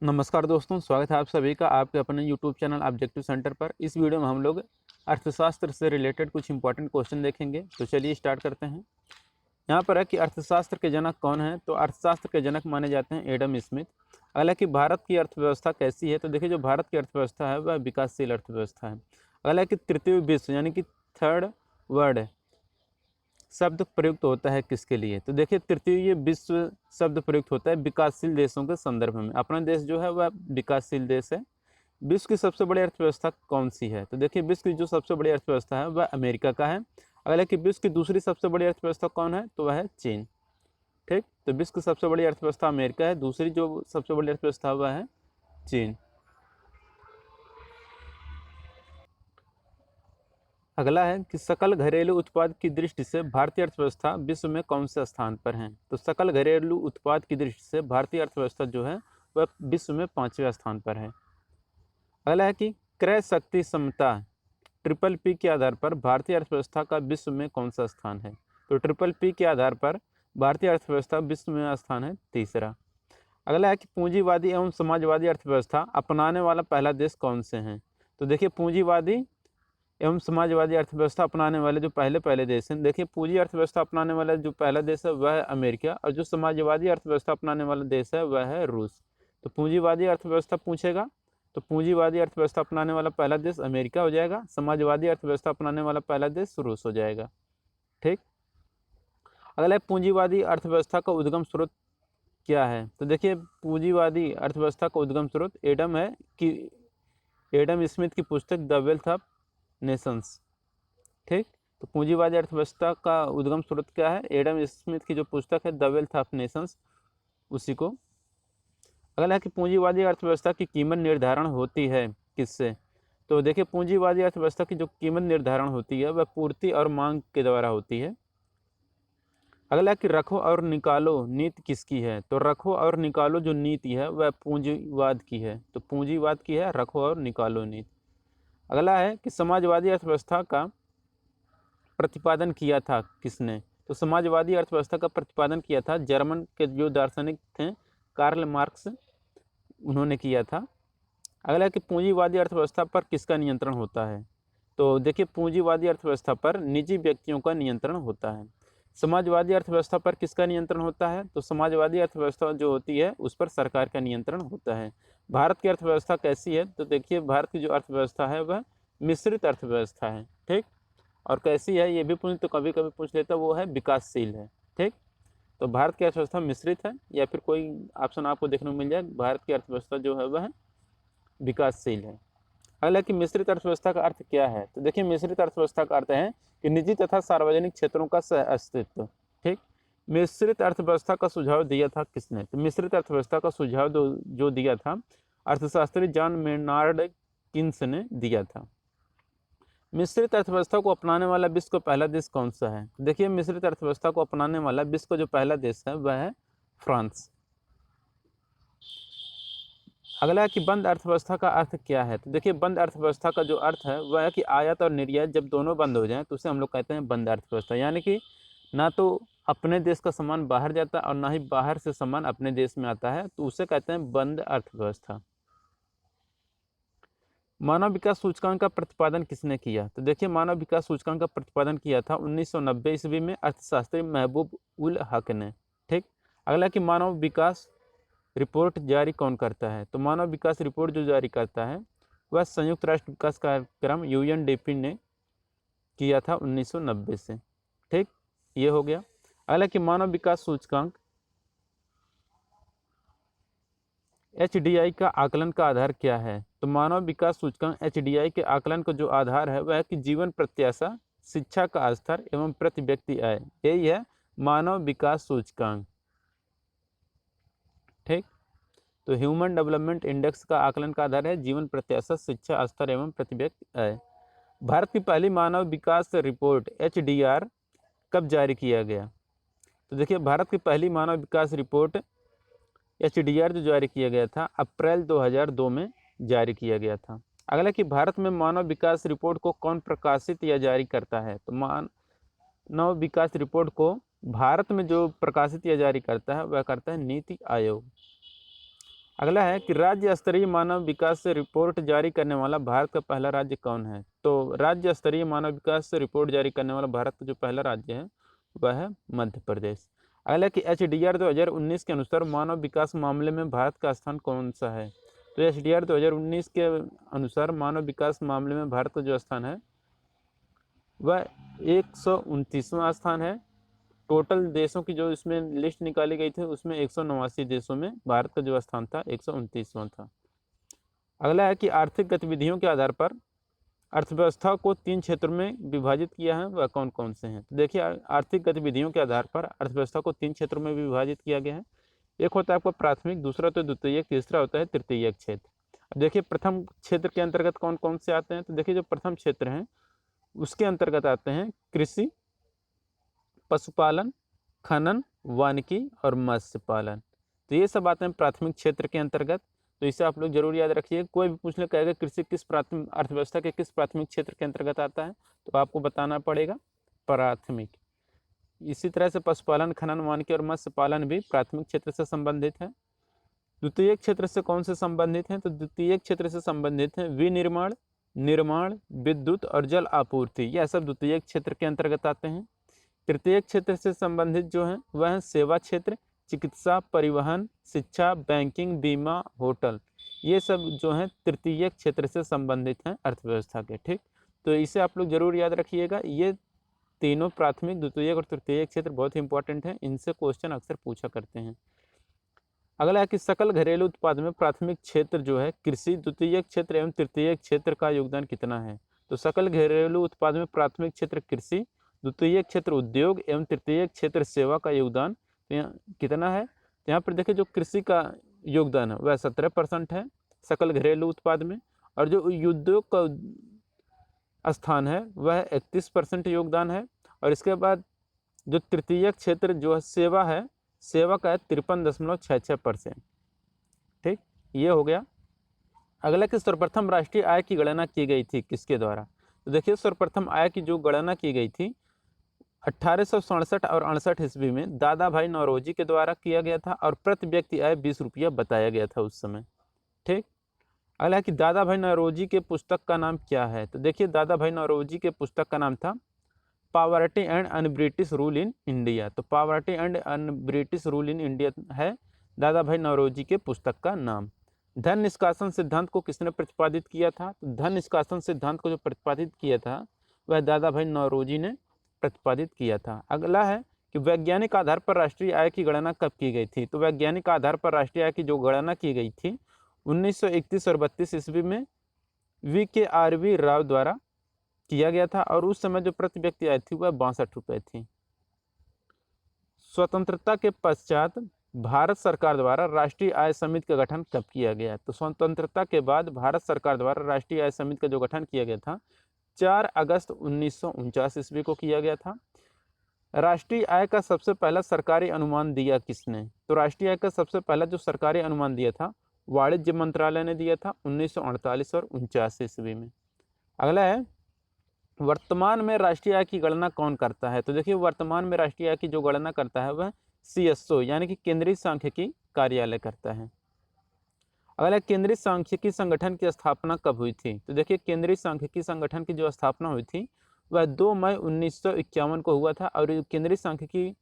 नमस्कार दोस्तों, स्वागत है आप सभी का आपके अपने यूट्यूब चैनल ऑब्जेक्टिव सेंटर पर। इस वीडियो में हम लोग अर्थशास्त्र से रिलेटेड कुछ इंपॉर्टेंट क्वेश्चन देखेंगे। तो चलिए स्टार्ट करते हैं। यहाँ पर है कि अर्थशास्त्र के जनक कौन है। तो अर्थशास्त्र के जनक माने जाते हैं एडम स्मिथ। अगला कि भारत की अर्थव्यवस्था कैसी है। तो देखिए, जो भारत की अर्थव्यवस्था है वह विकासशील अर्थव्यवस्था है। अगला कि तृतीय विश्व यानी कि थर्ड वर्ल्ड शब्द प्रयुक्त होता है किसके लिए। तो देखिए, तृतीय विश्व शब्द प्रयुक्त होता है विकासशील देशों के संदर्भ में। अपना देश जो है वह विकासशील देश है। विश्व की सबसे बड़ी अर्थव्यवस्था कौन सी है। तो देखिए, विश्व की जो सबसे बड़ी अर्थव्यवस्था है वह अमेरिका का है। अगला कि विश्व की दूसरी सबसे बड़ी अर्थव्यवस्था कौन है। तो वह है चीन। ठीक, तो विश्व की सबसे बड़ी अर्थव्यवस्था अमेरिका है, दूसरी जो सबसे बड़ी अर्थव्यवस्था वह है चीन। अगला है कि सकल घरेलू उत्पाद की दृष्टि से भारतीय अर्थव्यवस्था विश्व में कौन से स्थान पर है। तो सकल घरेलू उत्पाद की दृष्टि से भारतीय अर्थव्यवस्था जो है वह विश्व में 5वें स्थान पर है। अगला है कि क्रय शक्ति समता ट्रिपल पी के आधार पर भारतीय अर्थव्यवस्था का विश्व में कौन सा स्थान है। तो ट्रिपल पी के आधार पर भारतीय अर्थव्यवस्था विश्व में स्थान है तीसरा। अगला है कि पूंजीवादी एवं समाजवादी अर्थव्यवस्था अपनाने वाला पहला देश कौन से हैं। तो देखिए, पूंजीवादी एवं समाजवादी अर्थव्यवस्था अपनाने वाले जो पहले पहले देश हैं, देखिए पूंजी अर्थव्यवस्था अपनाने वाला जो पहला देश है वह है अमेरिका, और जो समाजवादी अर्थव्यवस्था अपनाने वाला देश है वह है रूस। तो पूंजीवादी अर्थव्यवस्था पूछेगा तो पूंजीवादी अर्थव्यवस्था अपनाने वाला पहला देश अमेरिका हो जाएगा, समाजवादी अर्थव्यवस्था अपनाने वाला पहला देश रूस हो जाएगा। ठीक, अगला पूंजीवादी अर्थव्यवस्था का उद्गम स्रोत क्या है। तो देखिए, पूंजीवादी अर्थव्यवस्था का उद्गम स्रोत एडम है कि एडम स्मिथ की पुस्तक द वेल्थ ऑफ नेशंस। ठीक, तो पूंजीवादी अर्थव्यवस्था का उद्गम स्रोत क्या है। एडम स्मिथ की जो पुस्तक है द वेल्थ ऑफ नेशंस, उसी को। अगला है कि पूंजीवादी अर्थव्यवस्था की कीमत निर्धारण होती है किससे। तो देखिए, पूंजीवादी अर्थव्यवस्था की जो कीमत निर्धारण होती है वह पूर्ति और मांग के द्वारा होती है। अगला है कि रखो और निकालो नीति किसकी है। तो रखो और निकालो जो नीति है वह पूंजीवाद की है। तो पूंजीवाद की है रखो और निकालो नीति। अगला है कि समाजवादी अर्थव्यवस्था का प्रतिपादन किया था किसने। तो समाजवादी अर्थव्यवस्था का प्रतिपादन किया था जर्मन के जो दार्शनिक थे कार्ल मार्क्स, उन्होंने किया था। अगला है कि पूंजीवादी अर्थव्यवस्था पर किसका नियंत्रण होता है। तो देखिए, पूंजीवादी अर्थव्यवस्था पर निजी व्यक्तियों का नियंत्रण होता है। समाजवादी अर्थव्यवस्था पर किसका नियंत्रण होता है। तो समाजवादी अर्थव्यवस्था जो होती है उस पर सरकार का नियंत्रण होता है। भारत की अर्थव्यवस्था कैसी है। तो देखिए, भारत की जो अर्थव्यवस्था है वह मिश्रित अर्थव्यवस्था है। ठीक, और कैसी है ये भी पूछ तो कभी कभी पूछ लेता, वो है विकासशील है। ठीक, तो भारत की अर्थव्यवस्था मिश्रित है, या फिर कोई ऑप्शन आपको देखने को मिल जाए भारत की अर्थव्यवस्था जो है वह विकासशील है। अगला कि मिश्रित अर्थव्यवस्था का अर्थ क्या है। तो देखिए, मिश्रित अर्थव्यवस्था का अर्थ है कि निजी तथा सार्वजनिक क्षेत्रों का सह अस्तित्व। ठीक, मिश्रित अर्थव्यवस्था का सुझाव दिया था किसने। तो मिश्रित अर्थव्यवस्था का सुझाव जो दिया था अर्थशास्त्री जॉन मेनार्ड किन्स ने दिया था। मिश्रित अर्थव्यवस्था को अपनाने वाला विश्व का पहला देश कौन सा है। देखिए, मिश्रित अर्थव्यवस्था को अपनाने वाला विश्व का जो पहला देश है वह है फ्रांस। अगला है कि बंद अर्थव्यवस्था का अर्थ क्या है। तो देखिए, बंद अर्थव्यवस्था का जो अर्थ है वह है कि आयात और निर्यात जब दोनों बंद हो जाएं तो उसे हम लोग कहते हैं बंद अर्थव्यवस्था। यानी कि ना तो अपने देश का सामान बाहर जाता और ना ही बाहर से सामान अपने देश में आता है, तो उसे कहते हैं बंद अर्थव्यवस्था। मानव विकास सूचकांक का प्रतिपादन किसने किया। तो देखिए, मानव विकास सूचकांक का प्रतिपादन किया था 1990 ईस्वी में अर्थशास्त्री महबूब उल हक ने। ठीक, अगला कि मानव विकास रिपोर्ट जारी कौन करता है। तो मानव विकास रिपोर्ट जो जारी करता है वह संयुक्त राष्ट्र विकास कार्यक्रम यूएनडीपी ने किया था 1990 से। ठीक, ये हो गया। अगला कि मानव विकास सूचकांक एचडीआई का आकलन का आधार क्या है। तो मानव विकास सूचकांक एचडीआई के आकलन का जो आधार है वह है कि जीवन प्रत्याशा, शिक्षा का स्तर एवं प्रति व्यक्ति आय, यही है मानव विकास सूचकांक। ठीक, तो ह्यूमन डेवलपमेंट इंडेक्स का आकलन का आधार है जीवन प्रत्याशा, शिक्षा स्तर एवं प्रति व्यक्ति आय। भारत की पहली मानव विकास रिपोर्ट एचडीआर कब जारी किया गया। तो देखिए, भारत की पहली मानव विकास रिपोर्ट एचडीआर जो जारी किया गया था अप्रैल 2002 में जारी किया गया था। अगला कि भारत में मानव विकास रिपोर्ट को कौन प्रकाशित या जारी करता है। तो मानव विकास रिपोर्ट को भारत में जो प्रकाशित या जारी करता है वह करता है नीति आयोग। अगला है कि राज्य स्तरीय मानव विकास से रिपोर्ट जारी करने वाला भारत का पहला राज्य कौन है। तो राज्य स्तरीय मानव विकास से रिपोर्ट जारी करने वाला भारत का जो पहला राज्य है वह है मध्य प्रदेश। अगला कि HDR 2019 के अनुसार मानव विकास मामले में भारत का स्थान कौन सा है। तो HDR 2019 के अनुसार मानव विकास मामले में भारत का जो स्थान है वह 129वां स्थान है। टोटल देशों की जो इसमें लिस्ट निकाली गई थी उसमें 189 देशों में भारत का जो स्थान था 129वां था। अगला है कि आर्थिक गतिविधियों के आधार पर अर्थव्यवस्था को 3 क्षेत्रों में विभाजित किया है, वह कौन कौन से हैं। तो देखिए आर्थिक गतिविधियों के आधार पर अर्थव्यवस्था को 3 क्षेत्रों में विभाजित किया गया है। एक होता है आपका प्राथमिक, दूसरा तो द्वितीयक, तीसरा होता है तृतीयक क्षेत्र। अब देखिए प्रथम क्षेत्र के अंतर्गत कौन कौन से आते हैं। तो देखिए जो प्रथम क्षेत्र हैं उसके अंतर्गत आते हैं कृषि, पशुपालन, खनन, वानिकी और मत्स्य पालन। तो ये सब आते हैं प्राथमिक क्षेत्र के अंतर्गत। तो इसे आप लोग जरूर याद रखिए। कोई भी पूछ ले कहेगा कृषि किस प्राथमिक अर्थव्यवस्था के किस प्राथमिक क्षेत्र के अंतर्गत आता है, तो आपको बताना पड़ेगा प्राथमिक। इसी तरह से पशुपालन, खनन, वानिकी और मत्स्य पालन भी प्राथमिक क्षेत्र से संबंधित है। द्वितीय क्षेत्र से कौन से संबंधित हैं। तो द्वितीय क्षेत्र से संबंधित हैं विनिर्माण, निर्माण, विद्युत और जल आपूर्ति, यह सब द्वितीय क्षेत्र के अंतर्गत आते हैं। तृतीय क्षेत्र से संबंधित जो है वह है सेवा क्षेत्र, चिकित्सा, परिवहन, शिक्षा, बैंकिंग, बीमा, होटल, ये सब जो है तृतीय क्षेत्र से संबंधित हैं अर्थव्यवस्था के। ठीक, तो इसे आप लोग जरूर याद रखिएगा। ये तीनों प्राथमिक, द्वितीय और तृतीय क्षेत्र बहुत ही इंपॉर्टेंट हैं, इनसे क्वेश्चन अक्सर पूछा करते हैं। अगला है कि सकल घरेलू उत्पाद में प्राथमिक क्षेत्र जो है कृषि, द्वितीय क्षेत्र एवं तृतीय क्षेत्र का योगदान कितना है। तो सकल घरेलू उत्पाद में प्राथमिक क्षेत्र कृषि, द्वितीय क्षेत्र उद्योग एवं तृतीय क्षेत्र सेवा का योगदान तो कितना है। तो यहाँ पर देखिए जो कृषि का योगदान है वह 17% है सकल घरेलू उत्पाद में, और जो उद्योग का स्थान है वह 31% योगदान है। और इसके बाद जो तृतीय क्षेत्र जो है सेवा है, सेवा का है 53.66%। ठीक, ये हो गया। अगला कि सर्वप्रथम राष्ट्रीय आय की गणना की गई थी किसके द्वारा। तो देखिए सर्वप्रथम आय की जो गणना की गई थी 1867 और 68 ईस्वी में दादा भाई नौरोजी के द्वारा किया गया था, और प्रति व्यक्ति आय 20 रुपया बताया गया था उस समय। ठीक, अगला कि दादा भाई नौरोजी के पुस्तक का नाम क्या है। तो देखिए दादा भाई नौरोजी के पुस्तक का नाम था poverty and un British rule in India. तो poverty and un British rule in India है दादा भाई नौरोजी के पुस्तक का नाम। धन निष्कासन सिद्धांत को किसने प्रतिपादित किया था। तो धन निष्कासन सिद्धांत को जो प्रतिपादित किया था वह दादा भाई नौरोजी ने प्रतिपादित किया था। अगला है कि वैज्ञानिक आधार पर राष्ट्रीय आय की गणना कब की गई थी। तो वैज्ञानिक आधार पर राष्ट्रीय आय की जो गणना की गई थी 1931 और 32 ईस्वी में VKRV राव द्वारा किया गया था, और उस समय जो प्रति व्यक्ति आय थी वह 62 रुपये थी। स्वतंत्रता के पश्चात भारत सरकार द्वारा राष्ट्रीय आय समिति का गठन कब किया गया। तो स्वतंत्रता के बाद भारत सरकार द्वारा राष्ट्रीय आय समिति का जो गठन किया गया था 4 अगस्त 1949 ईस्वी को किया गया था। राष्ट्रीय आय का सबसे पहला सरकारी अनुमान दिया किसने। तो राष्ट्रीय आय का सबसे पहला जो सरकारी अनुमान दिया था वाणिज्य मंत्रालय ने दिया था 1948 और 49 ईस्वी में। अगला है वर्तमान में राष्ट्रीय आय की गणना कौन करता है। तो देखिए वर्तमान में राष्ट्रीय आय की जो गणना करता है वह CSO यानी कि केंद्रीय सांख्यिकी कार्यालय करता है। अगला केंद्रीय सांख्यिकी संगठन की स्थापना कब हुई थी। तो देखिए केंद्रीय सांख्यिकी संगठन की जो स्थापना हुई थी वह 2 मई 1951 को हुआ था, और केंद्रीय सांख्यिकी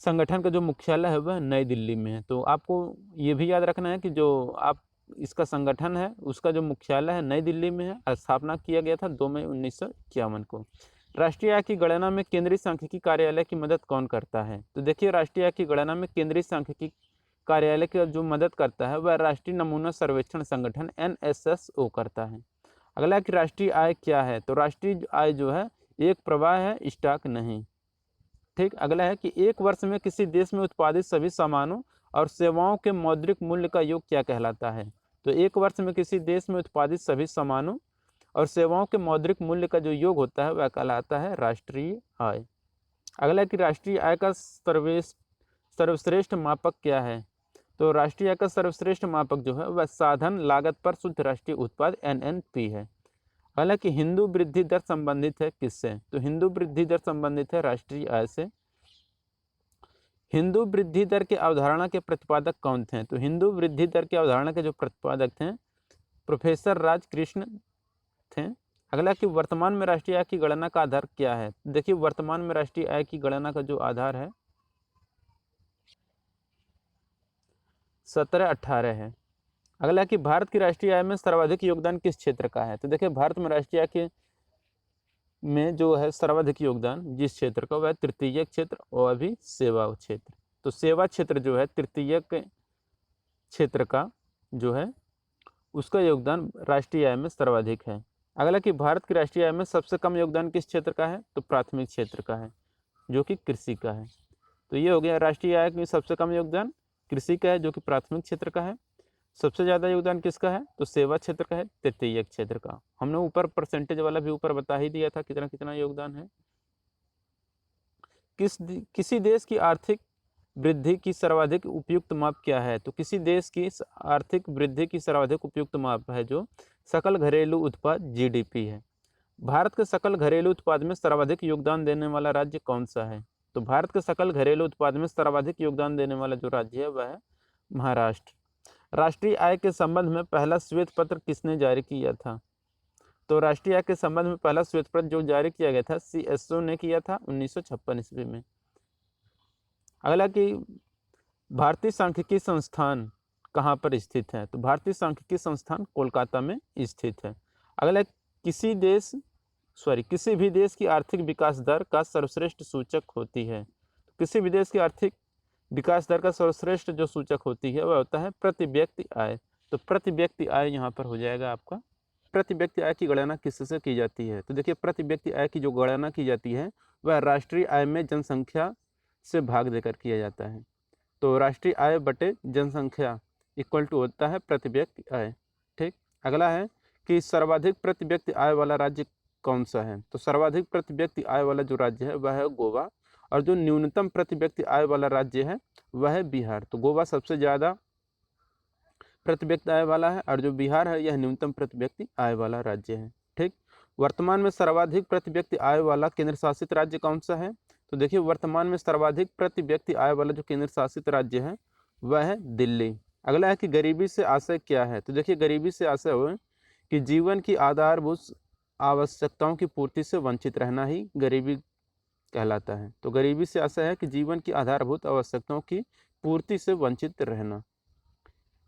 संगठन का जो मुख्यालय है वह नई दिल्ली में है। तो आपको ये भी याद रखना है कि जो आप इसका संगठन है उसका जो मुख्यालय है नई दिल्ली में है, स्थापना किया गया था 2 मई 1951 को। राष्ट्रीय आय की गणना में केंद्रीय सांख्यिकी कार्यालय की मदद कौन करता है। तो देखिए राष्ट्रीय आय की गणना में केंद्रीय सांख्यिकी कार्यालय की जो मदद करता है वह राष्ट्रीय नमूना सर्वेक्षण संगठन NSSO करता है। अगला कि राष्ट्रीय आय क्या है। तो राष्ट्रीय आय जो है एक प्रवाह है, स्टॉक नहीं। ठीक, अगला है कि एक वर्ष में किसी देश में उत्पादित सभी सामानों और सेवाओं के मौद्रिक मूल्य का योग क्या कहलाता है। तो एक वर्ष में किसी देश में उत्पादित सभी सामानों और सेवाओं के मौद्रिक मूल्य का जो योग होता है वह कहलाता है राष्ट्रीय आय। अगला है कि राष्ट्रीय आय का सर्वश्रेष्ठ मापक क्या है। तो राष्ट्रीय आय का सर्वश्रेष्ठ मापक जो है वह साधन लागत पर शुद्ध राष्ट्रीय उत्पाद NNP है। हालांकि हिंदू वृद्धि दर संबंधित है किससे। तो हिंदू वृद्धि दर संबंधित है राष्ट्रीय आय से। हिंदू वृद्धि दर की अवधारणा के प्रतिपादक कौन थे? तो हिंदू वृद्धि दर की अवधारणा के जो प्रतिपादक थे प्रोफेसर राजकृष्ण थे। अगला कि वर्तमान में राष्ट्रीय आय की गणना का आधार क्या है? देखिए वर्तमान में राष्ट्रीय आय की गणना का जो आधार है 17-18 है। अगला कि भारत की राष्ट्रीय आय में सर्वाधिक योगदान किस क्षेत्र का है? तो देखिए भारत में राष्ट्रीय आय के में जो है सर्वाधिक योगदान जिस क्षेत्र का वह तृतीयक क्षेत्र और भी सेवा क्षेत्र। तो सेवा क्षेत्र जो है तृतीयक क्षेत्र का जो है उसका योगदान राष्ट्रीय आय में सर्वाधिक है। अगला कि भारत की राष्ट्रीय आय में सबसे कम योगदान किस क्षेत्र का है? तो प्राथमिक क्षेत्र का है जो कि कृषि का है। तो ये हो गया राष्ट्रीय आय में सबसे कम योगदान कृषि का है जो कि प्राथमिक क्षेत्र का है। सबसे ज़्यादा योगदान किसका है? तो सेवा क्षेत्र का है, तृतीयक क्षेत्र का। हमने ऊपर परसेंटेज वाला भी ऊपर बता ही दिया था कितना कितना योगदान है। किसी देश की आर्थिक वृद्धि की सर्वाधिक उपयुक्त माप क्या है? तो किसी देश की आर्थिक वृद्धि की सर्वाधिक उपयुक्त माप है जो सकल घरेलू उत्पाद जीडीपी है। भारत के सकल घरेलू उत्पाद में सर्वाधिक योगदान देने वाला राज्य कौन सा है? तो भारत के सकल घरेलू उत्पाद में सर्वाधिक योगदान देने वाला जो राज्य है वह है महाराष्ट्र। राष्ट्रीय आय के संबंध में पहला श्वेत पत्र किसने जारी किया था? तो राष्ट्रीय आय के संबंध में पहला श्वेत पत्र जो जारी किया गया था CSO ने किया था 1956 ईस्वी में। अगला कि भारतीय सांख्यिकी संस्थान कहाँ पर स्थित है? तो भारतीय सांख्यिकी संस्थान कोलकाता में स्थित है। अगला किसी भी देश की आर्थिक विकास दर का सर्वश्रेष्ठ सूचक होती है। किसी भी देश की आर्थिक विकास दर का सर्वश्रेष्ठ जो सूचक होती है वह होता है प्रति व्यक्ति आय। तो प्रति व्यक्ति आय यहाँ पर हो जाएगा आपका। प्रति व्यक्ति आय की गणना किससे की जाती है? तो देखिए प्रति व्यक्ति आय की जो गणना की जाती है वह राष्ट्रीय आय में जनसंख्या से भाग देकर किया जाता है। तो राष्ट्रीय आय बटे जनसंख्या इक्वल टू होता है प्रति व्यक्ति आय। ठीक। अगला है कि सर्वाधिक प्रति व्यक्ति आय वाला राज्य कौन सा है? तो सर्वाधिक प्रति व्यक्ति आय वाला जो राज्य है वह है गोवा, और जो न्यूनतम प्रति व्यक्ति आय वाला राज्य है वह है बिहार। तो गोवा सबसे ज़्यादा प्रति व्यक्ति आय वाला है और जो बिहार है यह न्यूनतम प्रति व्यक्ति आय वाला राज्य है। ठीक। वर्तमान में सर्वाधिक प्रति व्यक्ति आय वाला केंद्र शासित राज्य कौन सा है? तो देखिए वर्तमान में सर्वाधिक प्रति व्यक्ति आय वाला जो केंद्र शासित राज्य है वह है दिल्ली। अगला है कि गरीबी से आशय क्या है? तो देखिए गरीबी से आशय हो कि जीवन की आधारभूत आवश्यकताओं की पूर्ति से वंचित रहना ही गरीबी कहलाता है। तो गरीबी से आशय है कि जीवन की आधारभूत आवश्यकताओं की पूर्ति से वंचित रहना।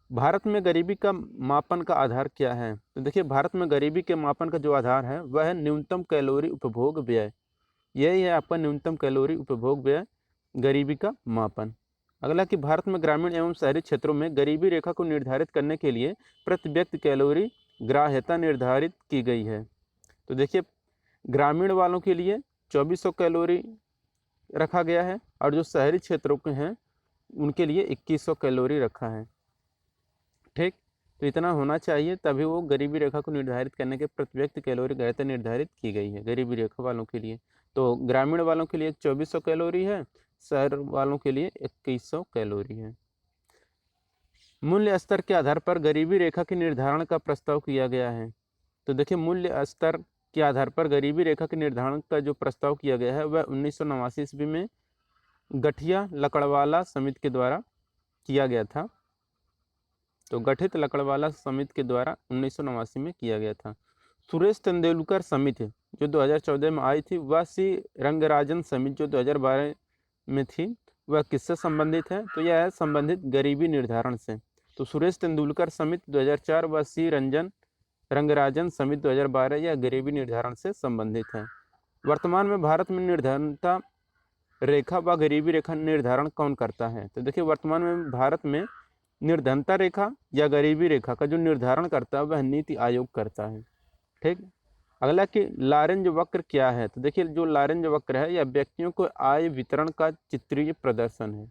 भारत में गरीबी का मापन का आधार क्या है? तो देखिए भारत में गरीबी के मापन का जो आधार है वह है न्यूनतम कैलोरी उपभोग व्यय। यही है आपका न्यूनतम कैलोरी उपभोग व्यय गरीबी का मापन। अगला कि भारत में ग्रामीण एवं शहरी क्षेत्रों में गरीबी रेखा को निर्धारित करने के लिए प्रति व्यक्ति कैलोरी ग्राह्यता निर्धारित की गई है। तो देखिए ग्रामीण वालों के लिए 2400 कैलोरी रखा गया है और जो शहरी क्षेत्रों के हैं उनके लिए 2100 कैलोरी रखा है। ठीक। तो इतना होना चाहिए तभी वो गरीबी रेखा को निर्धारित करने के प्रति व्यक्ति कैलोरी ग्राह्यता निर्धारित की गई है गरीबी रेखा वालों के लिए। तो ग्रामीण वालों के लिए 2400 कैलोरी है, शहर वालों के लिए 2100 कैलोरी है। मूल्य स्तर के आधार पर गरीबी रेखा के निर्धारण का प्रस्ताव किया गया है। तो देखिए मूल्य स्तर के आधार पर गरीबी रेखा के निर्धारण का जो प्रस्ताव किया गया है वह 1989 ईस्वी में गठिया लकड़वाला समिति के द्वारा किया गया था। तो गठित लकड़वाला समिति के द्वारा 1989 में किया गया था। सुरेश तेंदुलकर समिति जो 2014 में आई थी वह सी रंगराजन समिति जो 2012 में थी वह किससे संबंधित है? तो यह है संबंधित गरीबी निर्धारण से। तो सुरेश तेंदुलकर समिति 2004 व सी रंगराजन समिति 2012 यह गरीबी निर्धारण से संबंधित है। वर्तमान में भारत में निर्धनता रेखा व गरीबी रेखा निर्धारण कौन करता है? तो देखिए वर्तमान में भारत में निर्धनता रेखा या गरीबी रेखा का जो निर्धारण करता है वह नीति आयोग करता है। ठीक। अगला कि लारेंज वक्र क्या है? तो देखिए जो लारेंज वक्र है यह व्यक्तियों को आय वितरण का चित्रीय प्रदर्शन है।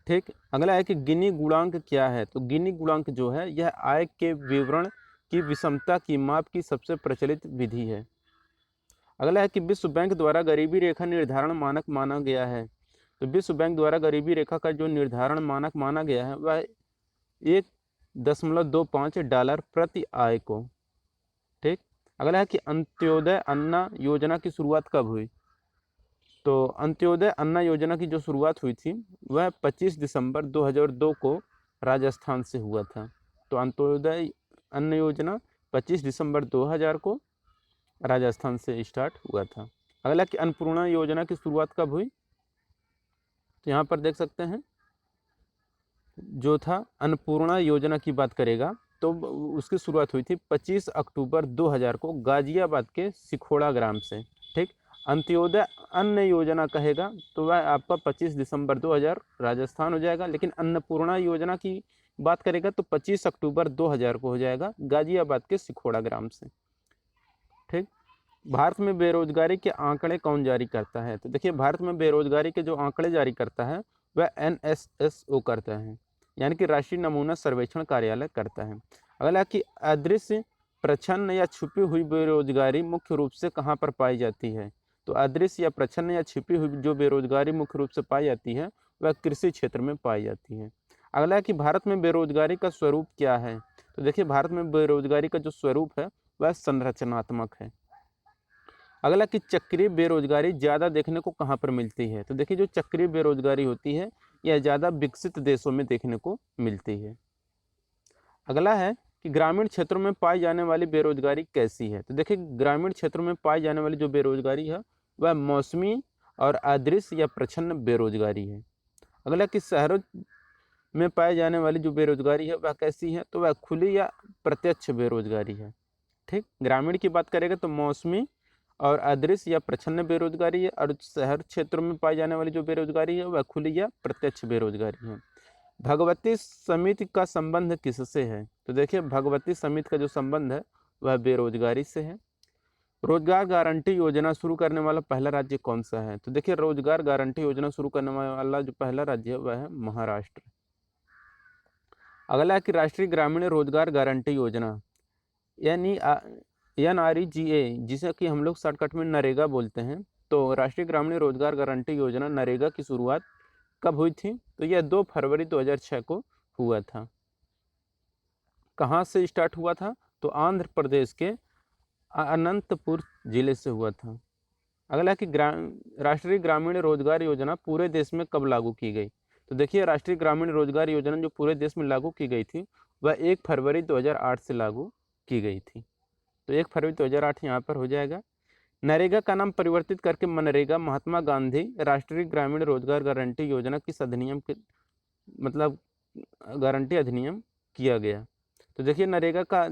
ठीक। अगला है कि गिनी गुणांक क्या है? तो गिनी गुणांक जो है यह आय के विवरण की विषमता की माप की सबसे प्रचलित विधि है। अगला है कि विश्व बैंक द्वारा गरीबी रेखा निर्धारण मानक माना गया है। तो विश्व बैंक द्वारा गरीबी रेखा का जो निर्धारण मानक माना गया है वह 1.25 डॉलर प्रति आय को। ठीक। अगला है कि अंत्योदय अन्ना योजना की शुरुआत कब हुई? तो अंत्योदय अन्न योजना की जो शुरुआत हुई थी वह 25 दिसंबर 2002 को राजस्थान से हुआ था। तो अंत्योदय अन्न योजना 25 दिसंबर 2000 को राजस्थान से स्टार्ट हुआ था। अगला कि अन्नपूर्णा योजना की शुरुआत कब हुई, तो यहाँ पर देख सकते हैं जो था अन्नपूर्णा योजना की बात करेगा तो उसकी शुरुआत हुई थी 25 अक्टूबर 2000 को गाजियाबाद के सिखोड़ा ग्राम से। ठीक, अंत्योदय अन्न योजना कहेगा तो वह आपका 25 दिसंबर 2000 राजस्थान हो जाएगा, लेकिन अन्नपूर्णा योजना की बात करेगा तो 25 अक्टूबर 2000 को हो जाएगा गाजियाबाद के सिखोड़ा ग्राम से। ठीक, भारत में बेरोजगारी के आंकड़े कौन जारी करता है, तो देखिए भारत में बेरोजगारी के जो आंकड़े जारी करता है वह NSSO करता है, यानी कि राष्ट्रीय नमूना सर्वेक्षण कार्यालय करता है। अगला कि अदृश्य, प्रच्छन्न या छुपी हुई बेरोजगारी मुख्य रूप से कहाँ पर पाई जाती है, तो अदृश्य या प्रच्छन्न या छिपी हुई जो बेरोजगारी मुख्य रूप से पाई जाती है वह कृषि क्षेत्र में पाई जाती है। अगला कि भारत में बेरोजगारी का स्वरूप क्या है, तो देखिए भारत में बेरोजगारी का जो स्वरूप है वह संरचनात्मक है। अगला कि चक्रीय बेरोजगारी ज़्यादा देखने को कहाँ पर मिलती है, तो देखिए जो चक्रीय बेरोजगारी होती है यह ज़्यादा विकसित देशों में देखने को मिलती है। अगला है कि ग्रामीण क्षेत्रों में पाई जाने वाली बेरोजगारी कैसी है, तो देखिए ग्रामीण क्षेत्रों में पाई जाने वाली जो बेरोजगारी है वह मौसमी और अदृश्य या प्रच्छन्न बेरोजगारी है। अगला कि शहरों में पाई जाने वाली जो बेरोजगारी है वह कैसी है, तो वह खुली या प्रत्यक्ष बेरोजगारी है। ठीक, ग्रामीण की बात करेगा तो मौसमी और अदृश्य या प्रच्छन्न बेरोजगारी है, और शहर क्षेत्रों में पाई जाने वाली जो बेरोजगारी है वह खुली या प्रत्यक्ष बेरोजगारी है। भगवती समिति का संबंध किससे है, तो देखिए भगवती समिति का जो संबंध है वह बेरोजगारी से है। रोजगार गारंटी योजना शुरू करने वाला पहला राज्य कौन सा है, तो देखिए रोजगार गारंटी योजना शुरू करने वाला जो पहला राज्य है वह है महाराष्ट्र। अगला है कि राष्ट्रीय ग्रामीण रोजगार गारंटी योजना यानी NREGA, जिसे कि हम लोग शॉर्टकट में नरेगा बोलते हैं, तो राष्ट्रीय ग्रामीण रोजगार गारंटी योजना नरेगा की शुरुआत कब हुई थी, तो यह 2 फरवरी 2006 को हुआ था। कहाँ से स्टार्ट हुआ था, तो आंध्र प्रदेश के अनंतपुर जिले से हुआ था। अगला कि राष्ट्रीय ग्रामीण रोजगार योजना पूरे देश में कब लागू की गई, तो देखिए राष्ट्रीय ग्रामीण रोजगार योजना जो पूरे देश में लागू की गई थी वह 1 फरवरी 2008 से लागू की गई थी, तो 1 फरवरी 2008 यहाँ पर हो जाएगा। नरेगा का नाम परिवर्तित करके मनरेगा महात्मा गांधी राष्ट्रीय ग्रामीण रोजगार गारंटी योजना किस अधिनियम के मतलब गारंटी अधिनियम किया गया, तो देखिए नरेगा का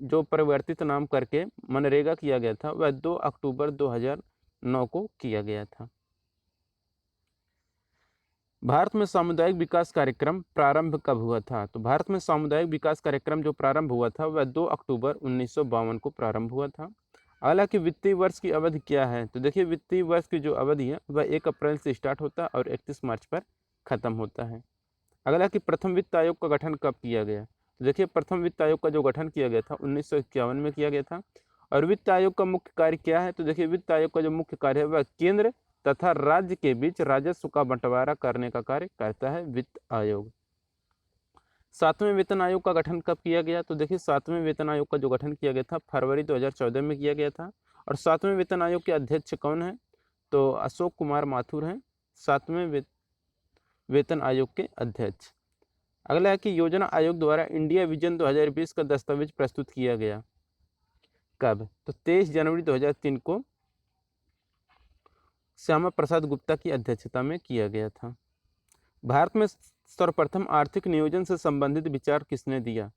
जो परिवर्तित नाम करके मनरेगा किया गया था वह 2 अक्टूबर 2009 को किया गया था। भारत में सामुदायिक विकास कार्यक्रम प्रारंभ कब हुआ था, तो भारत में सामुदायिक विकास कार्यक्रम जो प्रारंभ हुआ था वह 2 अक्टूबर 1952 को प्रारंभ हुआ था। हालांकि वित्तीय वर्ष की अवधि क्या है, तो देखिए वित्तीय वर्ष की जो अवधि है वह 1 अप्रैल से स्टार्ट होता है और 31 मार्च पर खत्म होता है। अगला कि प्रथम वित्त आयोग का गठन कब किया गया, तो देखिए प्रथम वित्त आयोग का जो गठन किया गया था 1951 में किया गया था। और वित्त आयोग का मुख्य कार्य क्या है, तो देखिए वित्त आयोग का जो मुख्य कार्य है वह केंद्र तथा राज्य के बीच राजस्व का बंटवारा करने का कार्य करता है वित्त आयोग। 7वें वेतन आयोग का गठन कब किया गया, तो देखिए 7वें वेतन आयोग का जो गठन किया गया था फरवरी 2014 में किया गया था। और 7वें वेतन आयोग के अध्यक्ष कौन है, तो अशोक कुमार माथुर हैं 7वें वेतन आयोग के अध्यक्ष। अगला है कि योजना आयोग द्वारा इंडिया विजन 2020 का दस्तावेज प्रस्तुत किया गया कब, तो 23 जनवरी 2003 को श्यामा प्रसाद गुप्ता की अध्यक्षता में किया गया था। भारत में सर्वप्रथम आर्थिक नियोजन से संबंधित विचार किसने दिया,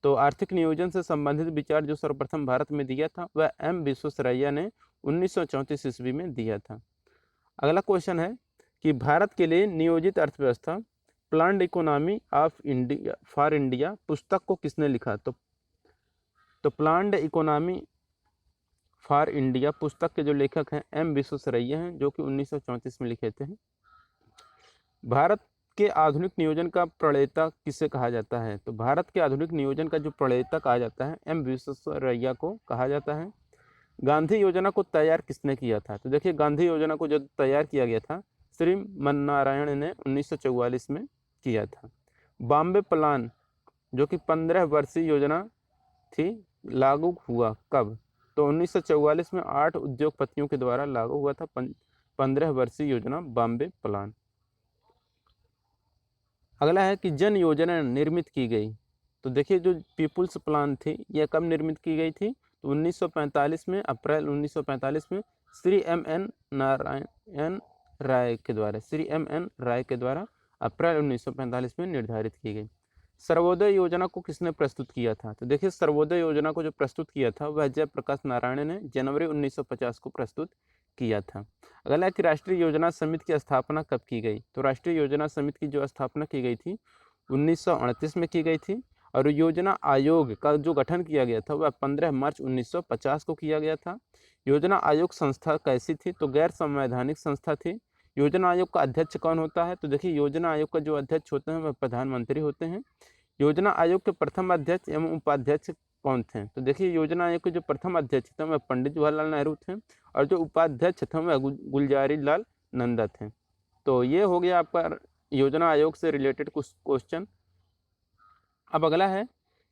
तो आर्थिक नियोजन से संबंधित विचार जो सर्वप्रथम भारत में दिया था वह M विश्वेश्वरैया ने 1934 ईस्वी में दिया था। अगला क्वेश्चन है कि भारत के लिए नियोजित अर्थव्यवस्था planned economy of India for India पुस्तक को किसने लिखा, तो प्लान्ड इकोनॉमी फॉर इंडिया पुस्तक के जो लेखक हैं M विश्वेश्वरैया हैं, जो कि 1934 में लिखे थे। भारत के आधुनिक नियोजन का प्रणेता किसे कहा जाता है, तो भारत के आधुनिक नियोजन का जो प्रणेता कहा जाता है M विश्वेश्वरैया को कहा जाता है। गांधी योजना को तैयार किसने किया था, तो देखिए गांधी योजना को जो तैयार किया गया था श्रीमन नारायण ने 1944 में किया था। बॉम्बे प्लान जो कि 15 वर्षीय योजना थी लागू हुआ कब, तो 1944 में 8 उद्योगपतियों के द्वारा लागू हुआ था 15 वर्षीय योजना बॉम्बे प्लान। अगला है कि जन योजना निर्मित की गई। तो देखिए जो पीपुल्स प्लान थी यह कब निर्मित की गई थी, तो 1945 में, अप्रैल 1945 में श्री एम.एन. नारायण राय के द्वारा, श्री एम.एन. राय के द्वारा अप्रैल 1945 में निर्धारित की गई। सर्वोदय योजना को किसने प्रस्तुत किया था, तो देखिए सर्वोदय योजना को जो प्रस्तुत किया था वह जयप्रकाश नारायण ने जनवरी 1950 को प्रस्तुत किया था। अगला है कि राष्ट्रीय योजना समिति की स्थापना कब की गई, तो राष्ट्रीय योजना समिति की जो स्थापना की गई थी 1938 में की गई थी, और योजना आयोग का जो गठन किया गया था वह 15 मार्च 1950 को किया गया था। योजना आयोग संस्था कैसी थी, तो गैर संवैधानिक संस्था थी। योजना आयोग का अध्यक्ष कौन होता है, तो देखिए योजना आयोग का जो अध्यक्ष होते हैं वह प्रधानमंत्री होते हैं। योजना आयोग के प्रथम अध्यक्ष एवं उपाध्यक्ष कौन थे, तो देखिए योजना आयोग के जो प्रथम अध्यक्ष थे वह पंडित जवाहरलाल नेहरू थे, और जो उपाध्यक्ष थे वह गुलजारी लाल नंदा थे। तो ये हो गया आपका योजना आयोग से रिलेटेड कुछ क्वेश्चन। अब अगला है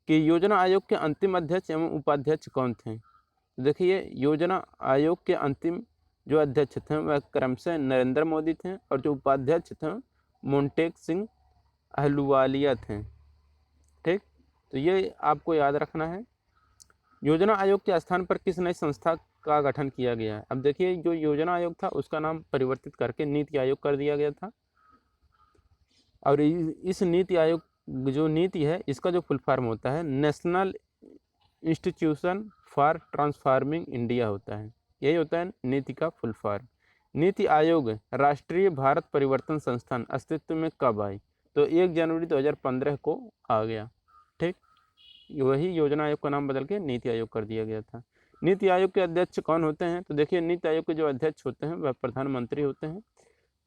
कि योजना आयोग के अंतिम अध्यक्ष एवं उपाध्यक्ष कौन थे, तो देखिए योजना आयोग के अंतिम जो अध्यक्ष थे वह क्रमशः नरेंद्र मोदी थे, और जो उपाध्यक्ष थे मोंटेक सिंह अहलुवालिया थे। ठीक, तो ये आपको याद रखना है। योजना आयोग के स्थान पर किस नई संस्था का गठन किया गया है, अब देखिए जो योजना आयोग था उसका नाम परिवर्तित करके नीति आयोग कर दिया गया था, और इस नीति आयोग जो नीति है इसका जो फुल फॉर्म होता है national institution for transforming India होता है, यही होता है नीति का फुल फॉर्म। नीति आयोग राष्ट्रीय भारत परिवर्तन संस्थान अस्तित्व में कब आई, तो 1 जनवरी 2015 को आ गया। ठीक, वही योजना आयोग का नाम बदल के नीति आयोग कर दिया गया था। नीति आयोग के अध्यक्ष कौन होते हैं, तो देखिए नीति आयोग के जो अध्यक्ष होते हैं वह प्रधानमंत्री होते हैं।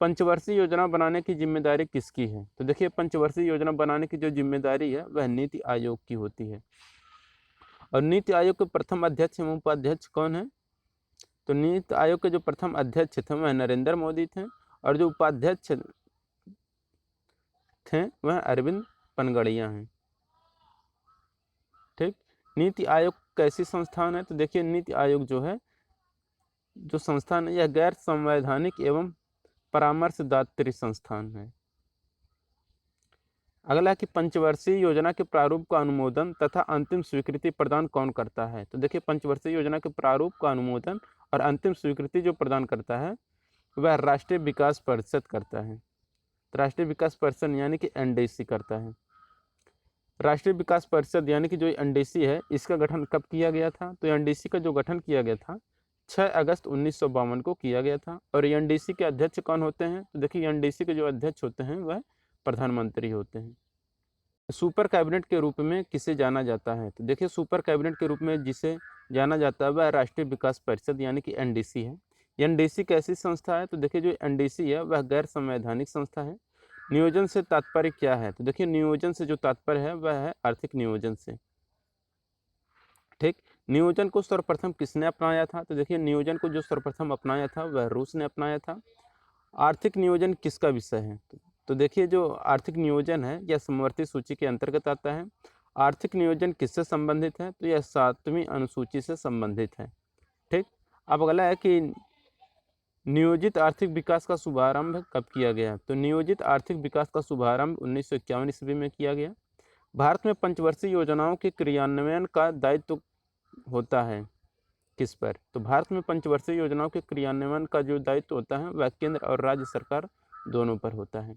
पंचवर्षीय योजना बनाने की जिम्मेदारी किसकी है, तो देखिए पंचवर्षीय योजना बनाने की जो जिम्मेदारी है वह नीति आयोग की होती है। और नीति आयोग के प्रथम अध्यक्ष एवं उपाध्यक्ष कौन है, तो नीति आयोग के जो प्रथम अध्यक्ष थे वह नरेंद्र मोदी थे, और जो उपाध्यक्ष थे वह अरविंद पनगड़िया हैं। ठीक, नीति आयोग कैसी संस्थान है, तो देखिए नीति आयोग जो है जो संस्थान है यह गैर संवैधानिक एवं परामर्शदात्री संस्थान है। अगला कि पंचवर्षीय योजना के प्रारूप का अनुमोदन तथा अंतिम स्वीकृति प्रदान कौन करता है, तो देखिए पंचवर्षीय योजना के प्रारूप का अनुमोदन और अंतिम स्वीकृति जो प्रदान करता है वह राष्ट्रीय विकास परिषद करता है। तो राष्ट्रीय विकास परिषद यानी कि एनडीसी करता है। राष्ट्रीय विकास परिषद यानी कि जो एनडीसी है इसका गठन कब किया गया था, तो एनडीसी का जो गठन किया गया था 6 अगस्त 1952 को किया गया था। और एनडीसी के अध्यक्ष कौन होते हैं, तो देखिए एनडीसी के जो अध्यक्ष होते हैं वह प्रधानमंत्री होते हैं। सुपर कैबिनेट के रूप में किसे जाना जाता है, तो देखिए सुपर कैबिनेट के रूप में जिसे जाना जाता है वह राष्ट्रीय विकास परिषद यानी कि एनडीसी है। एनडीसी कैसी संस्था है, तो देखिए जो एनडीसी है वह गैर संवैधानिक संस्था है। नियोजन से तात्पर्य क्या है, तो देखिए नियोजन से जो तात्पर्य है वह है आर्थिक नियोजन से। ठीक, नियोजन को सर्वप्रथम किसने अपनाया था, तो देखिए नियोजन को जो सर्वप्रथम अपनाया था वह रूस ने अपनाया था। आर्थिक नियोजन किसका विषय है, तो देखिए जो आर्थिक नियोजन है यह समवर्ती सूची के अंतर्गत आता है। आर्थिक नियोजन किससे संबंधित है, तो यह 7वीं अनुसूची से संबंधित है। ठीक, अब अगला है कि नियोजित आर्थिक विकास का शुभारंभ कब किया गया, तो नियोजित आर्थिक विकास का शुभारंभ 1951 ईस्वी में किया गया। भारत में पंचवर्षीय योजनाओं के क्रियान्वयन का दायित्व होता है किस पर, तो भारत में पंचवर्षीय योजनाओं के क्रियान्वयन का जो दायित्व होता है वह केंद्र और राज्य सरकार दोनों पर होता है।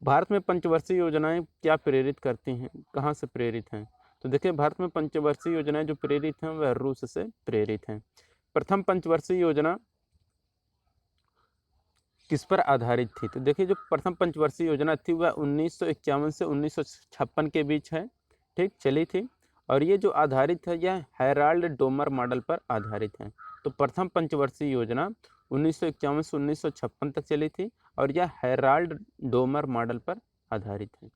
भारत में पंचवर्षीय योजनाएं क्या प्रेरित करती हैं, कहाँ से प्रेरित हैं, तो देखिए भारत में पंचवर्षीय योजनाएं जो प्रेरित हैं वह रूस से प्रेरित हैं। प्रथम पंचवर्षीय योजना किस पर आधारित थी, तो देखिए जो प्रथम पंचवर्षीय योजना थी वह 1951 से 1956 के बीच है। ठीक, चली थी, और ये जो आधारित है यह हेराल्ड डोमर मॉडल पर आधारित है। तो प्रथम पंचवर्षीय योजना 1951 से 1956 तक चली थी और यह हेराल्ड डोमर मॉडल पर आधारित है।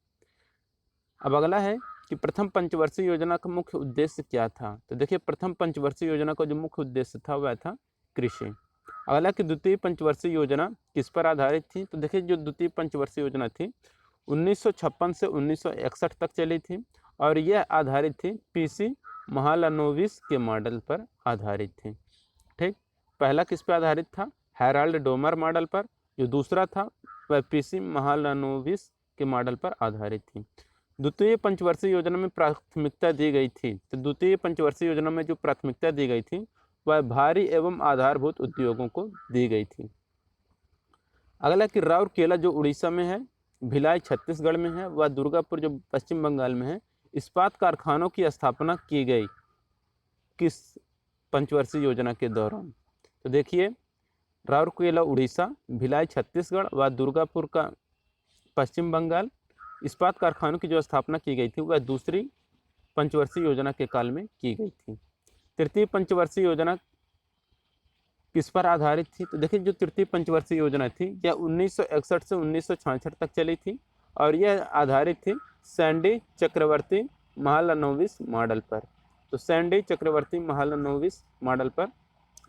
अब अगला है कि प्रथम पंचवर्षीय योजना का मुख्य उद्देश्य क्या था, तो देखिए प्रथम पंचवर्षीय योजना का जो मुख्य उद्देश्य था वह था कृषि। अगला कि द्वितीय पंचवर्षीय योजना किस पर आधारित थी, तो देखिए जो द्वितीय पंचवर्षीय योजना थी 1956 से 1961 तक चली थी और यह आधारित थी पीसी महालनोबिस के मॉडल पर आधारित थी। ठीक, पहला किस पर आधारित था, हैराल्ड डोमर मॉडल पर, जो दूसरा था वह पीसी महालनोबिस के मॉडल पर आधारित थी। द्वितीय पंचवर्षीय योजना में प्राथमिकता दी गई थी, तो द्वितीय पंचवर्षीय योजना में जो प्राथमिकता दी गई थी वह भारी एवं आधारभूत उद्योगों को दी गई थी। अगला कि राउरकेला जो उड़ीसा में है, भिलाई छत्तीसगढ़ में है, वह दुर्गापुर जो पश्चिम बंगाल में है, इस्पात कारखानों की स्थापना की गई किस पंचवर्षीय योजना के दौरान? तो देखिए, राउरकेला उड़ीसा, भिलाई छत्तीसगढ़ व दुर्गापुर का पश्चिम बंगाल, इस्पात कारखानों की जो स्थापना की गई थी वह दूसरी पंचवर्षीय योजना के काल में की गई थी। तृतीय पंचवर्षीय योजना किस पर आधारित थी? तो देखिए, जो तृतीय पंचवर्षीय योजना थी यह 1961 से 1966 तक चली थी और यह आधारित थी सैंडी चक्रवर्ती महालनोबिस मॉडल पर। तो सैंडी चक्रवर्ती महालनोबिस मॉडल पर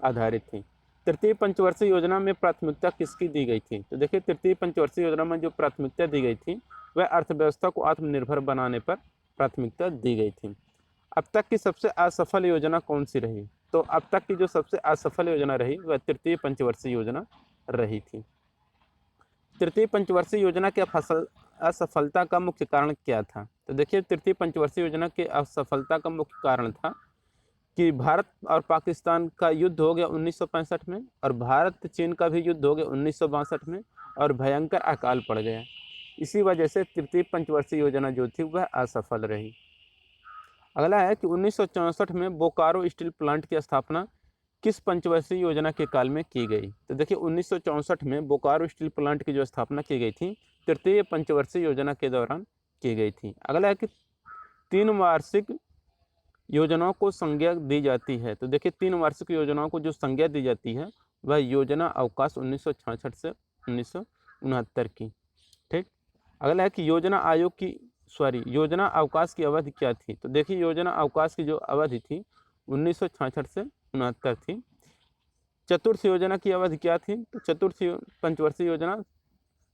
आधारित थी। तृतीय पंचवर्षीय योजना में प्राथमिकता किसकी दी गई थी? तो देखिए, तृतीय पंचवर्षीय योजना में जो प्राथमिकता दी गई थी वह अर्थव्यवस्था को आत्मनिर्भर बनाने पर प्राथमिकता दी गई थी। अब तक की सबसे असफल योजना कौन सी रही? तो अब तक की जो सबसे असफल योजना रही वह तृतीय पंचवर्षीय योजना रही थी। तृतीय पंचवर्षीय योजना के असफलता का मुख्य कारण क्या था? तो देखिए, तृतीय पंचवर्षीय योजना के असफलता का मुख्य कारण था कि भारत और पाकिस्तान का युद्ध हो गया 1965 में, और भारत चीन का भी युद्ध हो गया 1962 में, और भयंकर अकाल पड़ गया। इसी वजह से तृतीय पंचवर्षीय योजना जो थी वह असफल रही। अगला है कि 1964 में बोकारो स्टील प्लांट की स्थापना किस पंचवर्षीय योजना के काल में की गई? तो देखिए, 1964 में बोकारो स्टील प्लांट की जो स्थापना की गई थी तृतीय पंचवर्षीय योजना के दौरान की गई थी। अगला है कि 3 वार्षिक योजनाओं को संज्ञा दी जाती है। तो देखिए, 3 वार्षिक योजनाओं को जो संज्ञा दी जाती है वह योजना अवकाश 1966 से 1969 की। ठीक। अगला है कि योजना अवकाश की अवधि क्या थी? तो देखिए, योजना अवकाश की जो अवधि थी 1966 से 69 थी। चतुर्थ योजना की अवधि क्या थी? तो चतुर्थ पंचवर्षीय योजना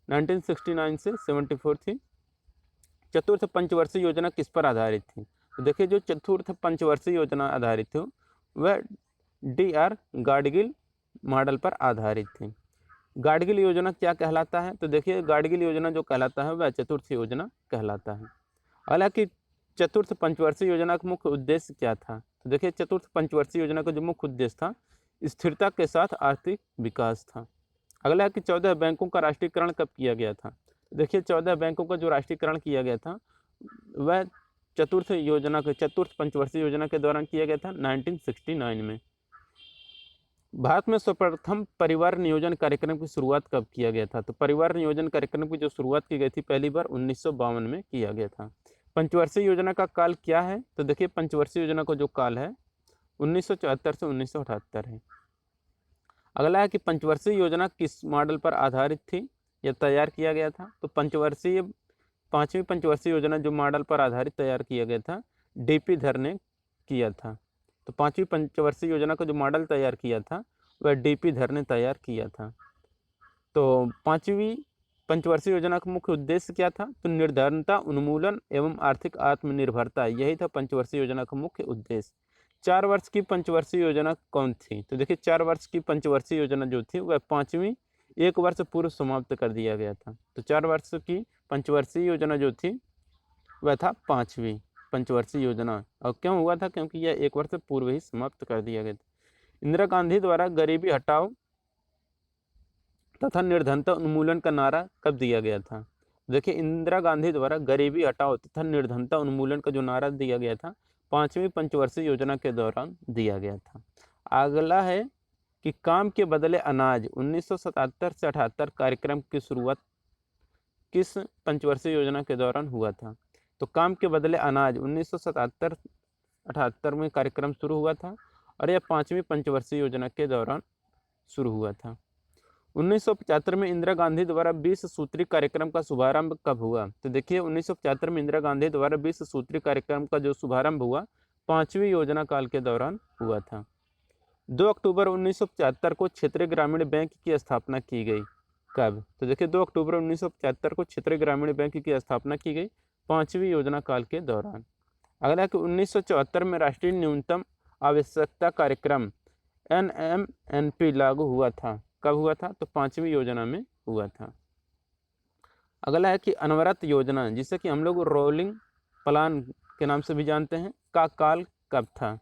1969 से 74 थी। चतुर्थ पंचवर्षीय योजना किस पर आधारित थी? तो देखिए, जो चतुर्थ पंचवर्षीय योजना आधारित थी वह DR गाडगिल मॉडल पर आधारित थी। गाडगिल योजना क्या कहलाता है? तो देखिए, गाडगिल योजना जो कहलाता है वह चतुर्थ योजना कहलाता है। हालांकि चतुर्थ पंचवर्षीय योजना का मुख्य उद्देश्य क्या था? तो देखिए, चतुर्थ पंचवर्षीय योजना का जो मुख्य उद्देश्य था स्थिरता के साथ आर्थिक विकास था। अगला है कि 14 बैंकों का राष्ट्रीयकरण कब किया गया था? देखिए, 14 बैंकों का जो राष्ट्रीयकरण किया गया था वह चतुर्थ पंचवर्षीय योजना के दौरान किया गया था 1969 में। भारत में सर्वप्रथम परिवार नियोजन कार्यक्रम की शुरुआत कब किया गया था? तो परिवार नियोजन कार्यक्रम की जो शुरुआत की गई थी पहली बार 1952 में किया गया था। पंचवर्षीय योजना का काल क्या है? तो देखिए, पंचवर्षीय योजना का जो काल है 1974 से 1978 है। अगला है कि पंचवर्षीय योजना किस मॉडल पर आधारित थी या तैयार किया गया था? तो पांचवी पंचवर्षीय योजना जो मॉडल पर आधारित तैयार किया गया था DP धर ने किया था। तो पांचवी पंचवर्षीय योजना का जो मॉडल तैयार किया था वह DP धर ने तैयार किया था। तो पांचवी पंचवर्षीय योजना का मुख्य उद्देश्य क्या था? तो निर्धनता उन्मूलन एवं आर्थिक आत्मनिर्भरता, यही था पंचवर्षीय योजना का मुख्य उद्देश्य। 4 वर्ष की पंचवर्षीय योजना कौन थी? तो देखिए, 4 वर्ष की पंचवर्षीय योजना जो थी वह पांचवी 1 वर्ष पूर्व समाप्त कर दिया गया था। तो 4 वर्ष की पंचवर्षीय योजना जो थी वह था पांचवी पंचवर्षीय योजना। और क्यों हुआ था? क्योंकि यह 1 वर्ष पूर्व ही समाप्त कर दिया गया था। इंदिरा गांधी द्वारा गरीबी हटाओ तथा निर्धनता उन्मूलन का नारा कब दिया गया था? देखिए, इंदिरा गांधी द्वारा गरीबी हटाओ तथा निर्धनता उन्मूलन का जो नारा दिया गया था पांचवी पंचवर्षीय योजना के दौरान दिया गया था। अगला है कि काम के बदले अनाज 1977 से 78 कार्यक्रम की शुरुआत किस पंचवर्षीय योजना के दौरान हुआ था? तो काम के बदले अनाज 1977-78 में कार्यक्रम शुरू हुआ था और यह पांचवी पंचवर्षीय योजना के दौरान शुरू हुआ था। 1975 में इंदिरा गांधी द्वारा 20 सूत्री कार्यक्रम का शुभारंभ कब हुआ? तो देखिए, 1975 में इंदिरा गांधी द्वारा 20 सूत्री कार्यक्रम का जो शुभारंभ हुआ पांचवी योजना काल के दौरान हुआ था। 2 अक्टूबर 1975 को क्षेत्रीय ग्रामीण बैंक की स्थापना की गई। कब? तो देखिए, 2 अक्टूबर 1975 को क्षेत्रीय ग्रामीण बैंक की स्थापना की गई पांचवी योजना काल के दौरान। अगला कि 1974 में राष्ट्रीय न्यूनतम आवश्यकता कार्यक्रम NMNP लागू हुआ था। कब हुआ था? तो 5वीं योजना में हुआ था। अगला है कि अनवरत योजना, जिसे कि हम लोग रोलिंग प्लान के नाम से भी जानते हैं, का काल कब था?